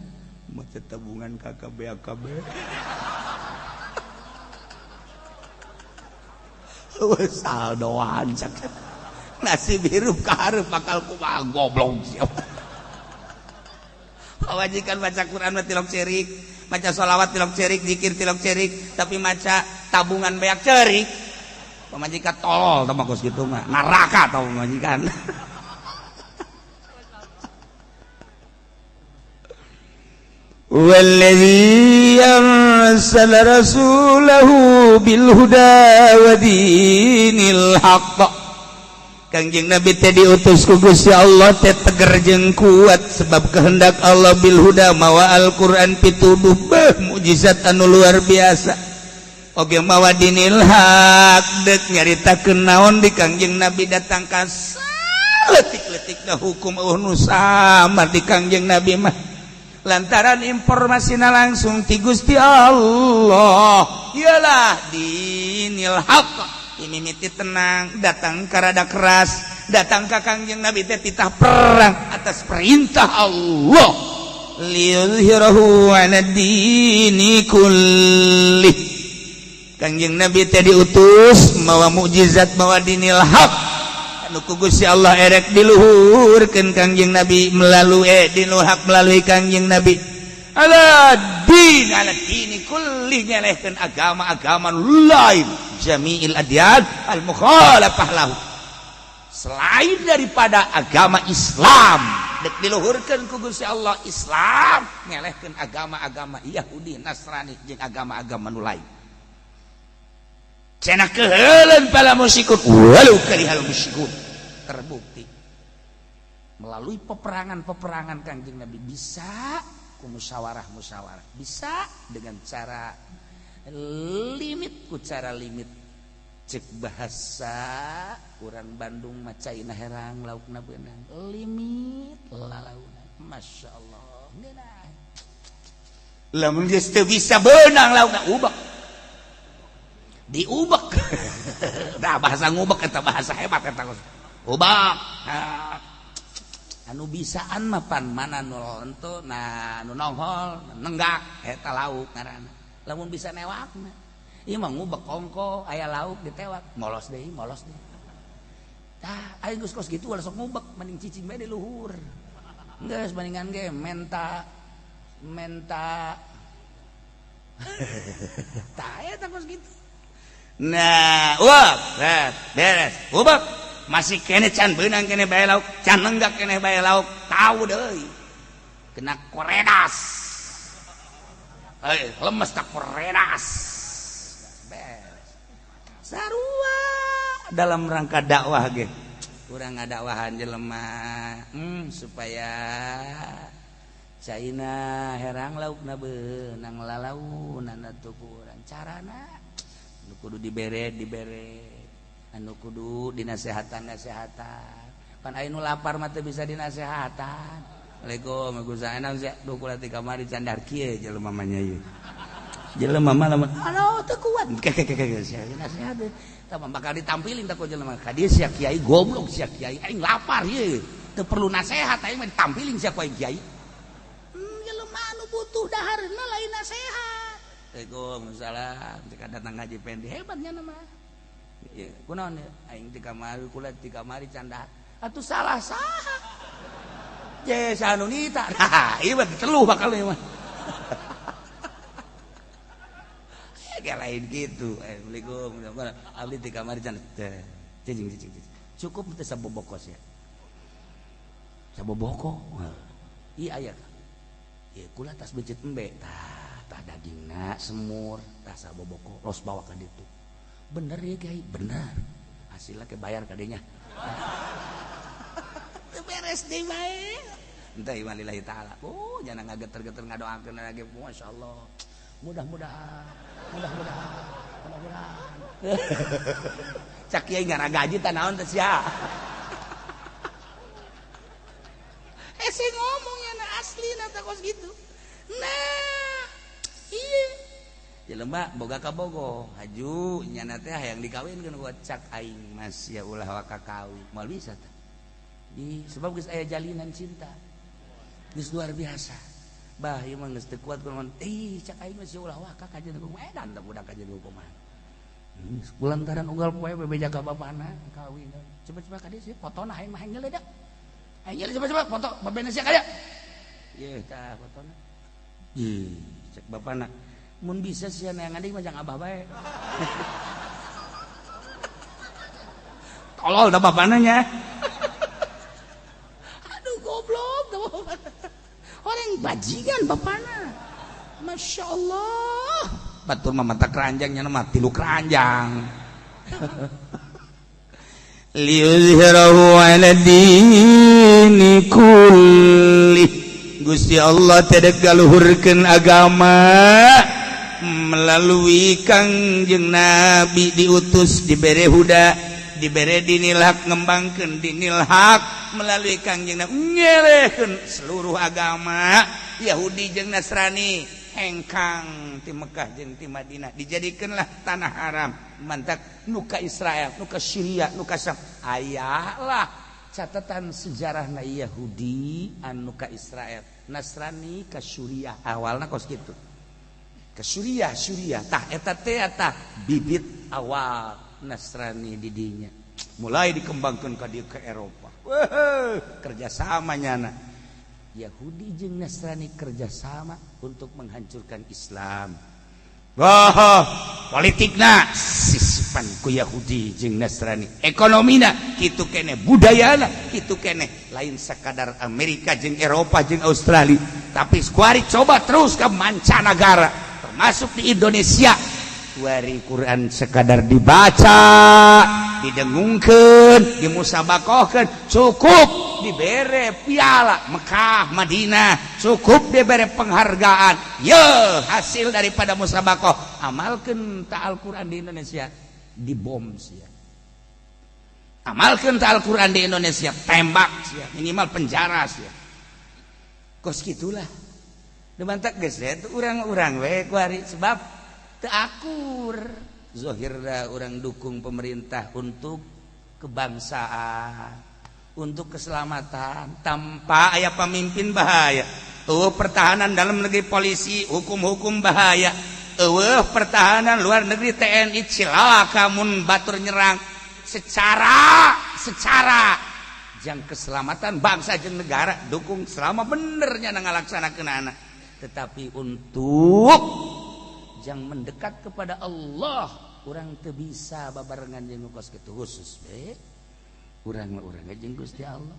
Maca tabungan kakak BAKB. Saldoan cak nasib hirup kahareup bakal kumaha goblok siap. Wajikan baca Quran mah tilok cerik, maca sholawat tilok cerik, zikir tilok cerik, tapi maca tabungan beak cerik. Pamajikan tolol tah kos kitu mah, neraka tah pamajikan. Walladzi arsala rasulahu bil huda wa dinil haqq. Kangjeng Nabi teh diutus ku Gusti Allah teh teger jeung kuat sebab kehendak Allah bil huda mawa Al-Qur'an pituduh mukjizat anu luar biasa. Oge mawa dinil haq deuk nyaritakeun naon di Kangjeng Nabi datang ka leutik-leutikna hukum nu samar di Kangjeng Nabi mah. Lantaran informasinya langsung ti Gusti Allah ialah dinil haqq mimiti tenang datang karada keras datang ka Kangjeng Nabi teh titah perang atas perintah Allah liyuzhirahu 'ala dini kulli. Kangjeng Nabi teh diutus mawa mukjizat mawa dinil haqq ku Gusti Allah erek diluhurkeun Kangjeng Nabi melalui dinul haq melalui Kangjeng Nabi ala dini kulli nyelehkeun agama-agama lain jami'il adyan al mukhalafah lahu selain daripada agama Islam dek diluhurkeun ku Gusti Allah Islam nyelehkeun agama-agama Yahudi Nasrani jeung agama-agama nu lain cenah keheuleun pala musyrikun walau karihal musyrikun. Terbukti melalui peperangan Kangjeng Nabi bisa ku musyawarah bisa dengan cara limit ku cara limit cek bahasa urang Bandung macaina herang laukna beunang limit lalauna Masya Allah geunah lamun geus teu bisa beunang laukna ubek diubek dah bahasa ngubek eta bahasa hebat eta ubek anu bisaan mah pan mana nu henteu nah nu nongol nenggak eta lauk ngaranna lamun bisa newakna ieu mah ngubek kongko aya lauk ditewak molos deui tah aing geus kos kitu ulah sok ngubek mending cicing bae di luhur geus bandingan ge menta tah eta kos kitu nah beres ubek masih kene can beunang kene bae lauk can nenggak kene bae lauk tahu deui kena koredas lemes tak koredas beres sarua dalam rangka dakwah ge urang ngadakwahan jelema supaya caina herang laukna beunang lalaunan atuh urang carana nu kudu dibere anu kudu dinasehatan pan aya nu lapar mah teu bisa dinasehatan Assalamualaikum Gus Zainal sia duh kula ti kamari candar kieu jelema mah nya ieu jelema mah lamun anu teu kuat sia nasihat tah bakal ditampilin tah ku jelema ka dieu sia kiai goblok sia kiai aing lapar ieu teu perlu nasehat aing mah ditampilin sia ku aing kiai jelema anu butuh dahareuna lain nasehat Waalaikumsalam cek datang ngaji pendi hebatnya nama ya kunaon aing ti kamari kula ti kamari candar atuh salah saha je sanu nita nah ieu mah teluh bakal ieu mah ya lain gitu Assalamualaikum abdi ti kamari candar cicing cukup teh sabobokos ya saboboko ieu aya ieu kula tas becet embe tah dagingna semur tah saboboko los bawa ka ditu bener ya Kiai bener hasilnya ke bayar kadenya beres deh bae entah imalillahi ta'ala jangan ngageter-geter ngadoakeun lagi Masya Allah mudah-mudahan cak Kiai ngara gaji tah naon teh sia ese ngomongnya na asli na takos gitu nah iya jelema boga ka bogo haju nyana teh hayang dikawinkeun ku cak aing mas ya ulah waka kawin moal bisa teh di sebab geus aya jalinan cinta geus luar biasa bah ieu mah geus teu kuat kunaon cak aing mas ya ulah waka kajeun ku edan teh budak kajeun ku kumaha kulantaran unggal poe bebeja ka bapana kawin coba ka dieu fotona hayang mah hayang ngeledak hayang coba foto babena sia kaya ye tah fotona cek bapana mun bisa sia neangan deui mah jang abah bae tolol da bapana nya aduh goblok da bapana orang bajingan bapana Masya Allah batur mah mata keranjangnya mah 3 keranjang liyuzhirahu ala dini kulli Gusti Allah tedek galuhurkeun agama melalui Kangjeng Nabi diutus dibere huda dibere dinil haq ngembangkeun dinil haq melalui Kangjeng Nabi nyerehkeun seluruh agama Yahudi jeung Nasrani hengkang ti Mekah jeung ti Madinah dijadikeunlah tanah haram mantak nu ka Israel nu ka Syria nu ka Syam ayalah catatan sejarahna Yahudi anu ka Israel Nasrani ka Syria awalna kos kitu ke Syria tah eta teh bibit awal Nasrani di dinya mulai dikembangkan ka dieu ke Eropa kerjasama nyana Yahudi jeung Nasrani kerjasama untuk menghancurkan Islam politikna sisipan ku Yahudi jeung Nasrani ekonomina kitu kene budayana kitu kene lain sakadar Amerika jeung Eropa jeung Australia tapi skuari coba terus ke mancanagara termasuk di Indonesia wari Quran sekadar dibaca didengungkeun dimusabakohkeun cukup dibere piala Mekah Madinah cukup dibere penghargaan hasil daripada musabakoh amalkeun ta Al-Qur'an di Indonesia dibom sia amalkeun ta Al-Qur'an di Indonesia tembak sia minimal penjara sia kos gitulah demantak geus eta urang-urang we kuari sebab teu akur zahirna urang dukung pemerintah untuk kebangsaan untuk keselamatan tanpa aya pemimpin bahaya pertahanan dalam negeri polisi hukum-hukum bahaya pertahanan luar negeri TNI cilaka mun batur nyerang secara jang keselamatan bangsa jeung negara dukung selama benernya ngalaksanakeunana tetapi untuk jang mendekat kepada Allah urang teu bisa babarengan jeung kos kitu khusus urang jeung Gusti Allah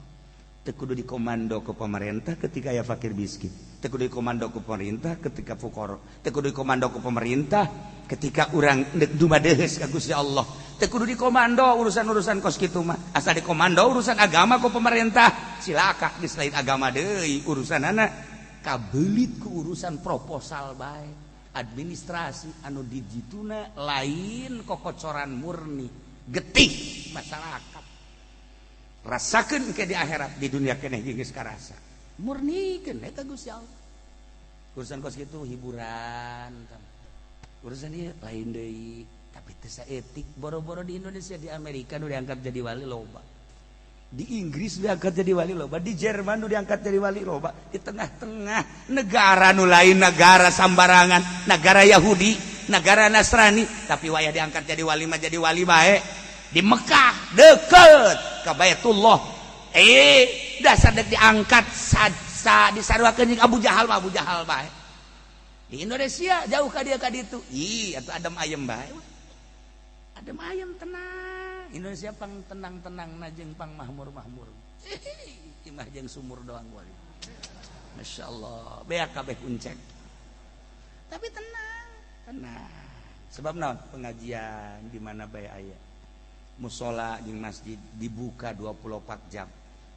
teu kudu dikomando ke pemerintah ketika aya fakir miskin teu kudu dikomando ke pemerintah ketika fuqara teu kudu dikomando ke pemerintah ketika urang dumadeus ka Gusti Allah teu kudu dikomando urusan-urusan kos kitu mah asa dikomando urusan agama ku pemerintah silaka geus lain agama deui urusanana kabelit ku urusan proposal bae administrasi anu dijituna lain kokocoran murni getih masyarakat rasakeun ke di akhirat di dunia keneh geus karasa murnikeun eta Gusti Allah urusan kos kitu hiburan urusan ieu lain deui tapi teu saetik boro-boro di Indonesia di Amerika nu diangkat jadi wali loba di Inggris diangkat jadi wali loba di Jerman nu diangkat jadi wali loba di tengah-tengah negara nu lain negara sambarangan negara Yahudi negara Nasrani tapi wayah diangkat jadi wali mah jadi wali bae di Mekah deket ka Baitullah dasar dek diangkat disaruakeun jeung Abu Jahal bae di Indonesia jauh ka dieu ka ditu atuh adem ayem bae adem ayem tenang Indonesia pang tenang-tenang jeung pang mahmur-mahmur imah jeung sumur doang wali Masya Allah beak kabeh uncek tapi tenang sebab naon pengajian di mana bae aya musola jeung masjid dibuka 24 jam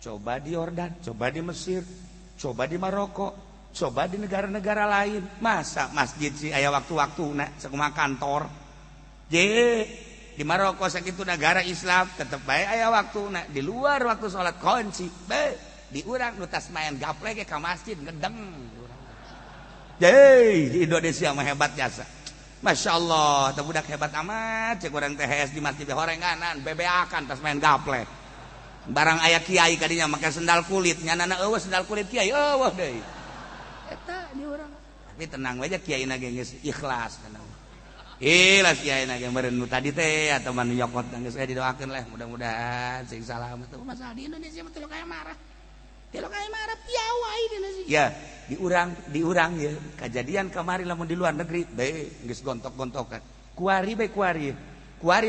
coba di Yordan coba di Mesir coba di Maroko coba di negara-negara lain masa masjid sih aya waktu-waktuna sakumaha kantor di Maroko sakitu negara Islam tetep bae aya waktuna di luar waktu salat kunci di urang nu tas main gaple ge ka masjid ngedeng di Indonesia mah hebat jasa Masya Allah teu budak hebat amat cek urang THS di masjid horenganan bebeakan tas main gaple barang aya kiai kadinya make sendal kulit nyanana eueuh sendal kulit kiai eueuh deui eta di urang tapi tenang we kiai na geus ikhlas tenang ikhlas kiai na ge meureun nu tadi teh atau manu nyokot geus didoakeun lah mudah-mudahan sing salamet teh masalah di Indonesia mah teu kaya marah piawai di Indonesia ya di urang ya kejadian kamari lamun di luar negeri geus gontok-gontokan kuari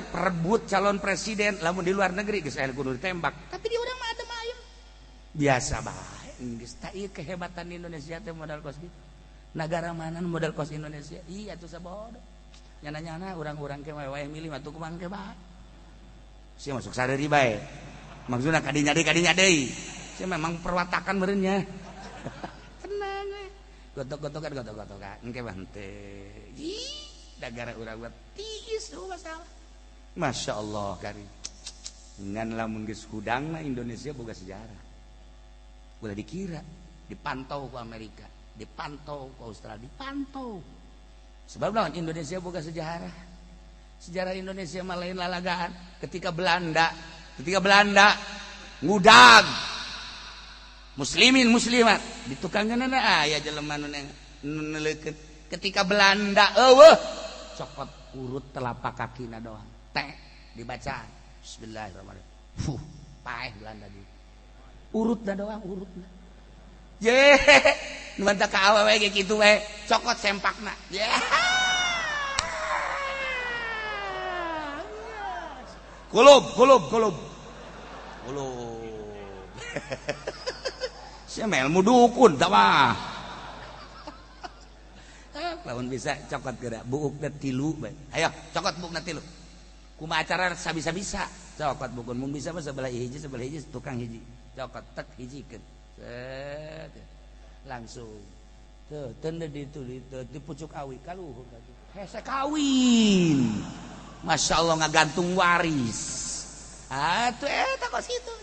perebut calon presiden lamun di luar negeri geus aya kudu ditembak tapi di urang mah adem ayem biasa bae geus tah ieu kehebatan di Indonesia teh modal kos gitu negara mana modal kos Indonesia atuh sabodo nyana-nyana urang-urang ke wae milih mah tuh kumang ke bae sia masuk sareri bae maksudna kadinya deui sia memang perwatakan meureunnya tenang we gotok-gotokan engke mah henteu dagara urang buat tiis tuh masalah Masya Allah kari ngan lamun geus hudangna Indonesia boga sejarah ulah dikira dipantau ku Amerika dipantau ku Australia dipantau sebab lawan Indonesia boga sejarah Indonesia mah lain lalagaan ketika Belanda ngudag muslimin muslimat di tukangeunana aya jelema nu neleukeun ketika Belanda cokot urut telapak kakina doang teh dibaca bismillahirrahmanirrahim paeh Belanda di urutna doang urutna nu mantap ka awewe ge kitu we cokot sempakna kulub sia melmu dukun tah mah lamun bisa cokot geura buukna 3 bae ayo cokot buukna 3 kumaha acara sabisa-bisa cokot bukan mung bisa mah sebelah hiji tukang hiji cokot tek hijikeun langsung tuh teu di pucuk awi kaluhur hese kawin Masya Allah ngagantung waris atuh eta kos kitu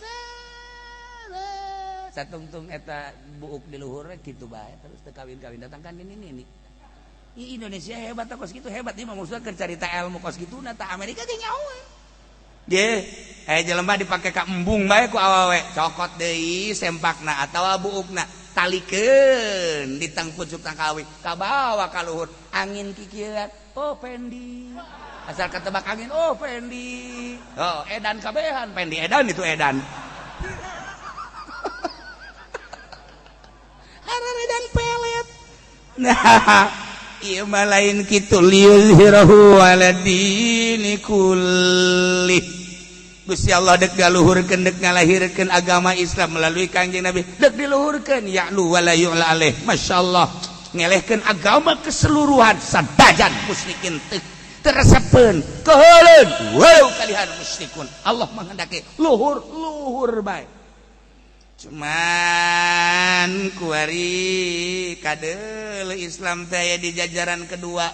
satungtung eta buuk di luhur kitu bae terus teu kawin-kawin datangkan ini Indonesia hebat kos kitu hebat ieu mah maksudna keur carita ilmu kos kituna tah Amerika ge nyawa ye jelema dipake ka embung bae ku awewe cokot deui sempakna atawa buukna talikeun di tang pucuk tang kawi ka bawa ka luhur angin kikieuan oh pendi asal ketebak angin oh pendi oh edan kabehan pendi edan itu edan harar edan pelet nah ieu mah lain kitu liyuzhirahu ala dini kulli Gusti Allah dek galuhurkeun dek ngalahirkeun agama Islam melalui Kangjeng Nabi dek diluhurkeun ya'lu wala yu'la alaih masyaallah ngelehkeun agama keseluruhan sadajan musyrikin teu teresepeun keheuleun walau kalihan musyrikun Allah manghendake luhur bae cuman kuari kadeul Islam teh aya di jajaran kedua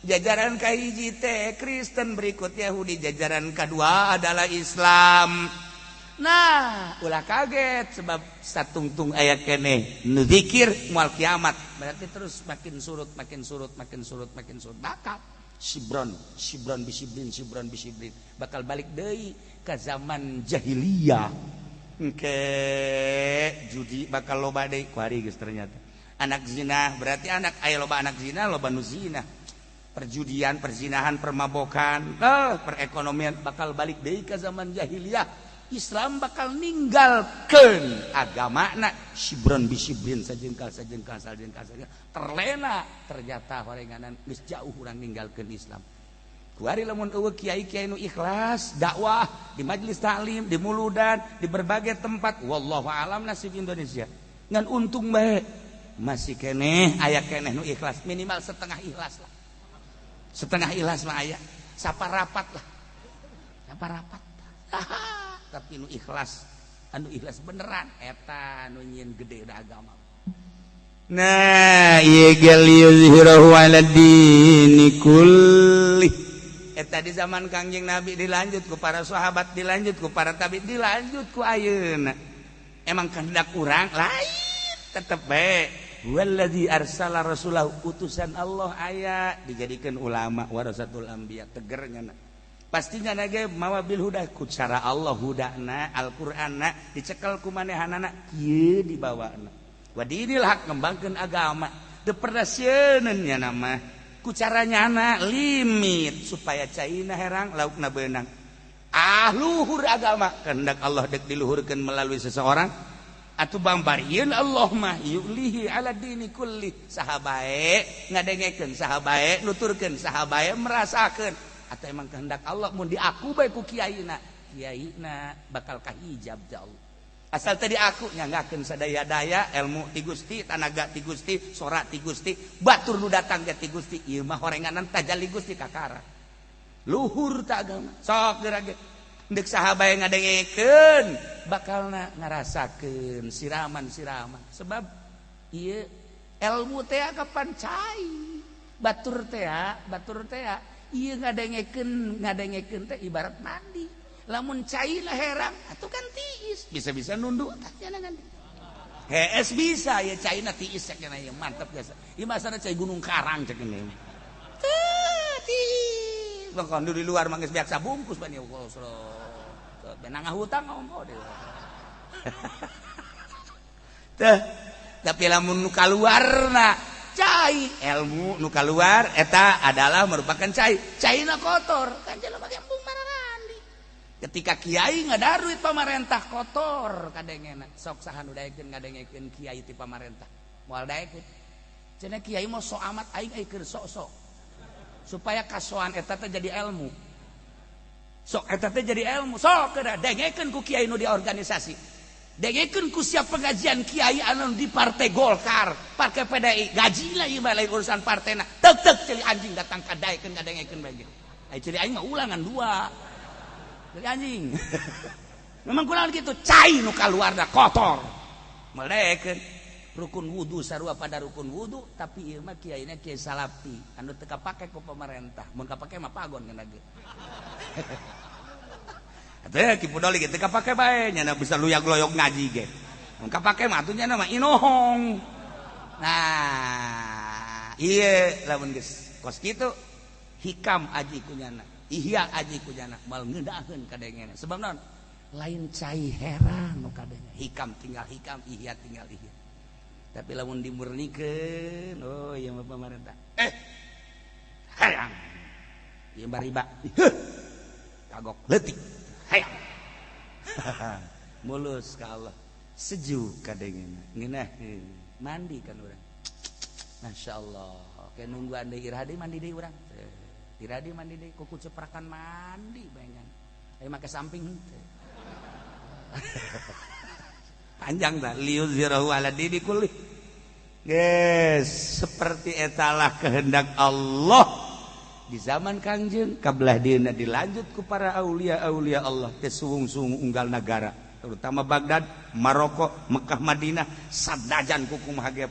jajaran kahiji teh Kristen berikut Yahudi jajaran kedua adalah Islam nah ulah kaget sebab satungtung aya keneh nu zikir moal kiamat berarti terus makin surut bakal shibron bisibrin bakal balik deui ka zaman jahiliyah ke judi bakal loba deui kuari geus ternyata anak zina berarti anak aya loba anak zina loba nu zina perjudian, perzinahan, permabokan, perekonomian bakal balik deui ka zaman jahiliyah. Islam bakal ninggalkeun agamana sibron bisibrin sajengkal terlena ternyata horenganan geus jauh urang ninggalkeun Islam. Kuari lamun eueuh kiai-kiai nu ikhlas dakwah di majelis taklim, di muludan, di berbagai tempat wallahu alam nasib Indonesia. Ngan untung bae masih keneh aya keneh nu ikhlas minimal setengah ikhlas lah. Setengah ikhlas mah aya saparapat lah saparapat tapi anu ikhlas beneran eta anu nyieun gede da agama nah ieu gal yuzhirahu ala dini kulli eta di zaman Kangjeng Nabi dilanjut ku para sahabat dilanjut ku para tabi'in dilanjut ku ayeuna emang kehendak urang lain tetep bae wallazi arsala rasulahu utusan Allah aya dijadikeun ulama warasatul anbiya tegernya pastinya nage mawa bil huda ku cara Allah hudana Al-Qur'anna dicekel ku manehanana kieu dibawana wa dinil haq ngembangkeun agama teu perdasieunna nama ku caranyana limit supaya caina herang laukna beunang luhur agama kehendak Allah dek diluhurkeun melalui seseorang atuh bambarieun Allah mah yulihi ala dini kulli sahabae ngadengekeun sahabae nuturkeun sahabae merasakeun atuh emang kehendak Allah mun diaku bae ku kiaina bakal kahijab ja Allah asal tadi aku nyanggakeun sadaya-daya ilmu ti Gusti tanaga ti Gusti sora ti Gusti batur nu datang ge ti Gusti ieu mah horenganan tajalli Gusti kakara luhur ta agama sok geurage dek sahabat yang ngadengekeun bakalna ngarasakeun siraman sebab ieu ilmu teh kapan cai batur teh ieu ngadengekeun teh ibarat mandi lamun cai lah herang atuh kan tiis bisa nunduk tah jangan hees bisa ya caina tiis cenah ieu mantep geus ieu masana cai gunung karang cenah tiis bangkon di luar mangges biasa bungkus bani benang hutang ngomong deh. Teh, tapi lamun nu kaluarna cai ilmu nu kaluar eta adalah merupakan cai. Caina kotor, kan jelema ge embung mararandi. Ketika kiai ngadaruit pamarentah kotor kadengena. Sok saha nu daekeun ngadengekeun kiai ti pamarentah. Moal daekeun. Cenah kiai mah sok amat aing keur sok-sok. Supaya kasoan eta teh jadi ilmu. Sok eta teh jadi ilmu sok kedah dengekeun ku kiai nu di organisasi dengekeun ku siap pengajian kiai anu di partai Golkar partai PDI gaji lah ieu lain urusan partena teuk celi anjing datang ka daekeun ngadengekeun bae ai celi aing mah ulangan dua anjing. Memang kurang gitu, cai nu kaluarna kotor. Melekeun rukun wudu sarua pada rukun wudu, tapi ieu mah kiaina kiai salapi anu teu kapake ku pemerintah. Mun kapake mah pagon kana ge. Atuh ki pudoli ge teu kapake bae nya bisa luyag-loyog ngaji ge. Mun kapake mah atuh nya mah inohong. Nah, ieu lamun geus kos kitu hikam aji kunyana. Ihya aji kunyana mal ngeudaheun kadengena. Sebab naon? Lain cai heran nu kadenya hikam tinggal hikam ihya tinggal ihya tapi lamun dimurnikeun oh ieu mah pamarentah hayang ieu mah riba kagok leutik hayang mulus ka Allah sejuk kadengena ngeunaheun mandi kan urang masyaallah ke nungguan deui iradi mandi deui urang iradi mandi deui kuku ceprakan mandi bayangan aya make samping panjang tak liuzirahu ala dini kulli yes seperti etalah kehendak Allah di zaman Kangjeng kabelah dina dilanjut ku para aulia Allah teh suung-suung unggal negara terutama Baghdad Maroko Mekah Madinah sadajan ku kumaha ge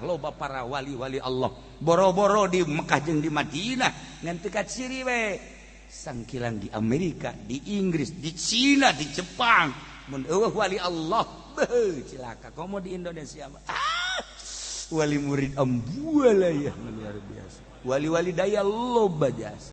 loba para wali-wali Allah boro-boro di Mekah jeung di Madinah ngan teu kaciri we sangkilang di Amerika di Inggris di Cina di Jepang mun eueuh wali Allah beuh cilaka komo di Indonesia wali murid ambuala ya luar biasa wali-wali daya loba jasa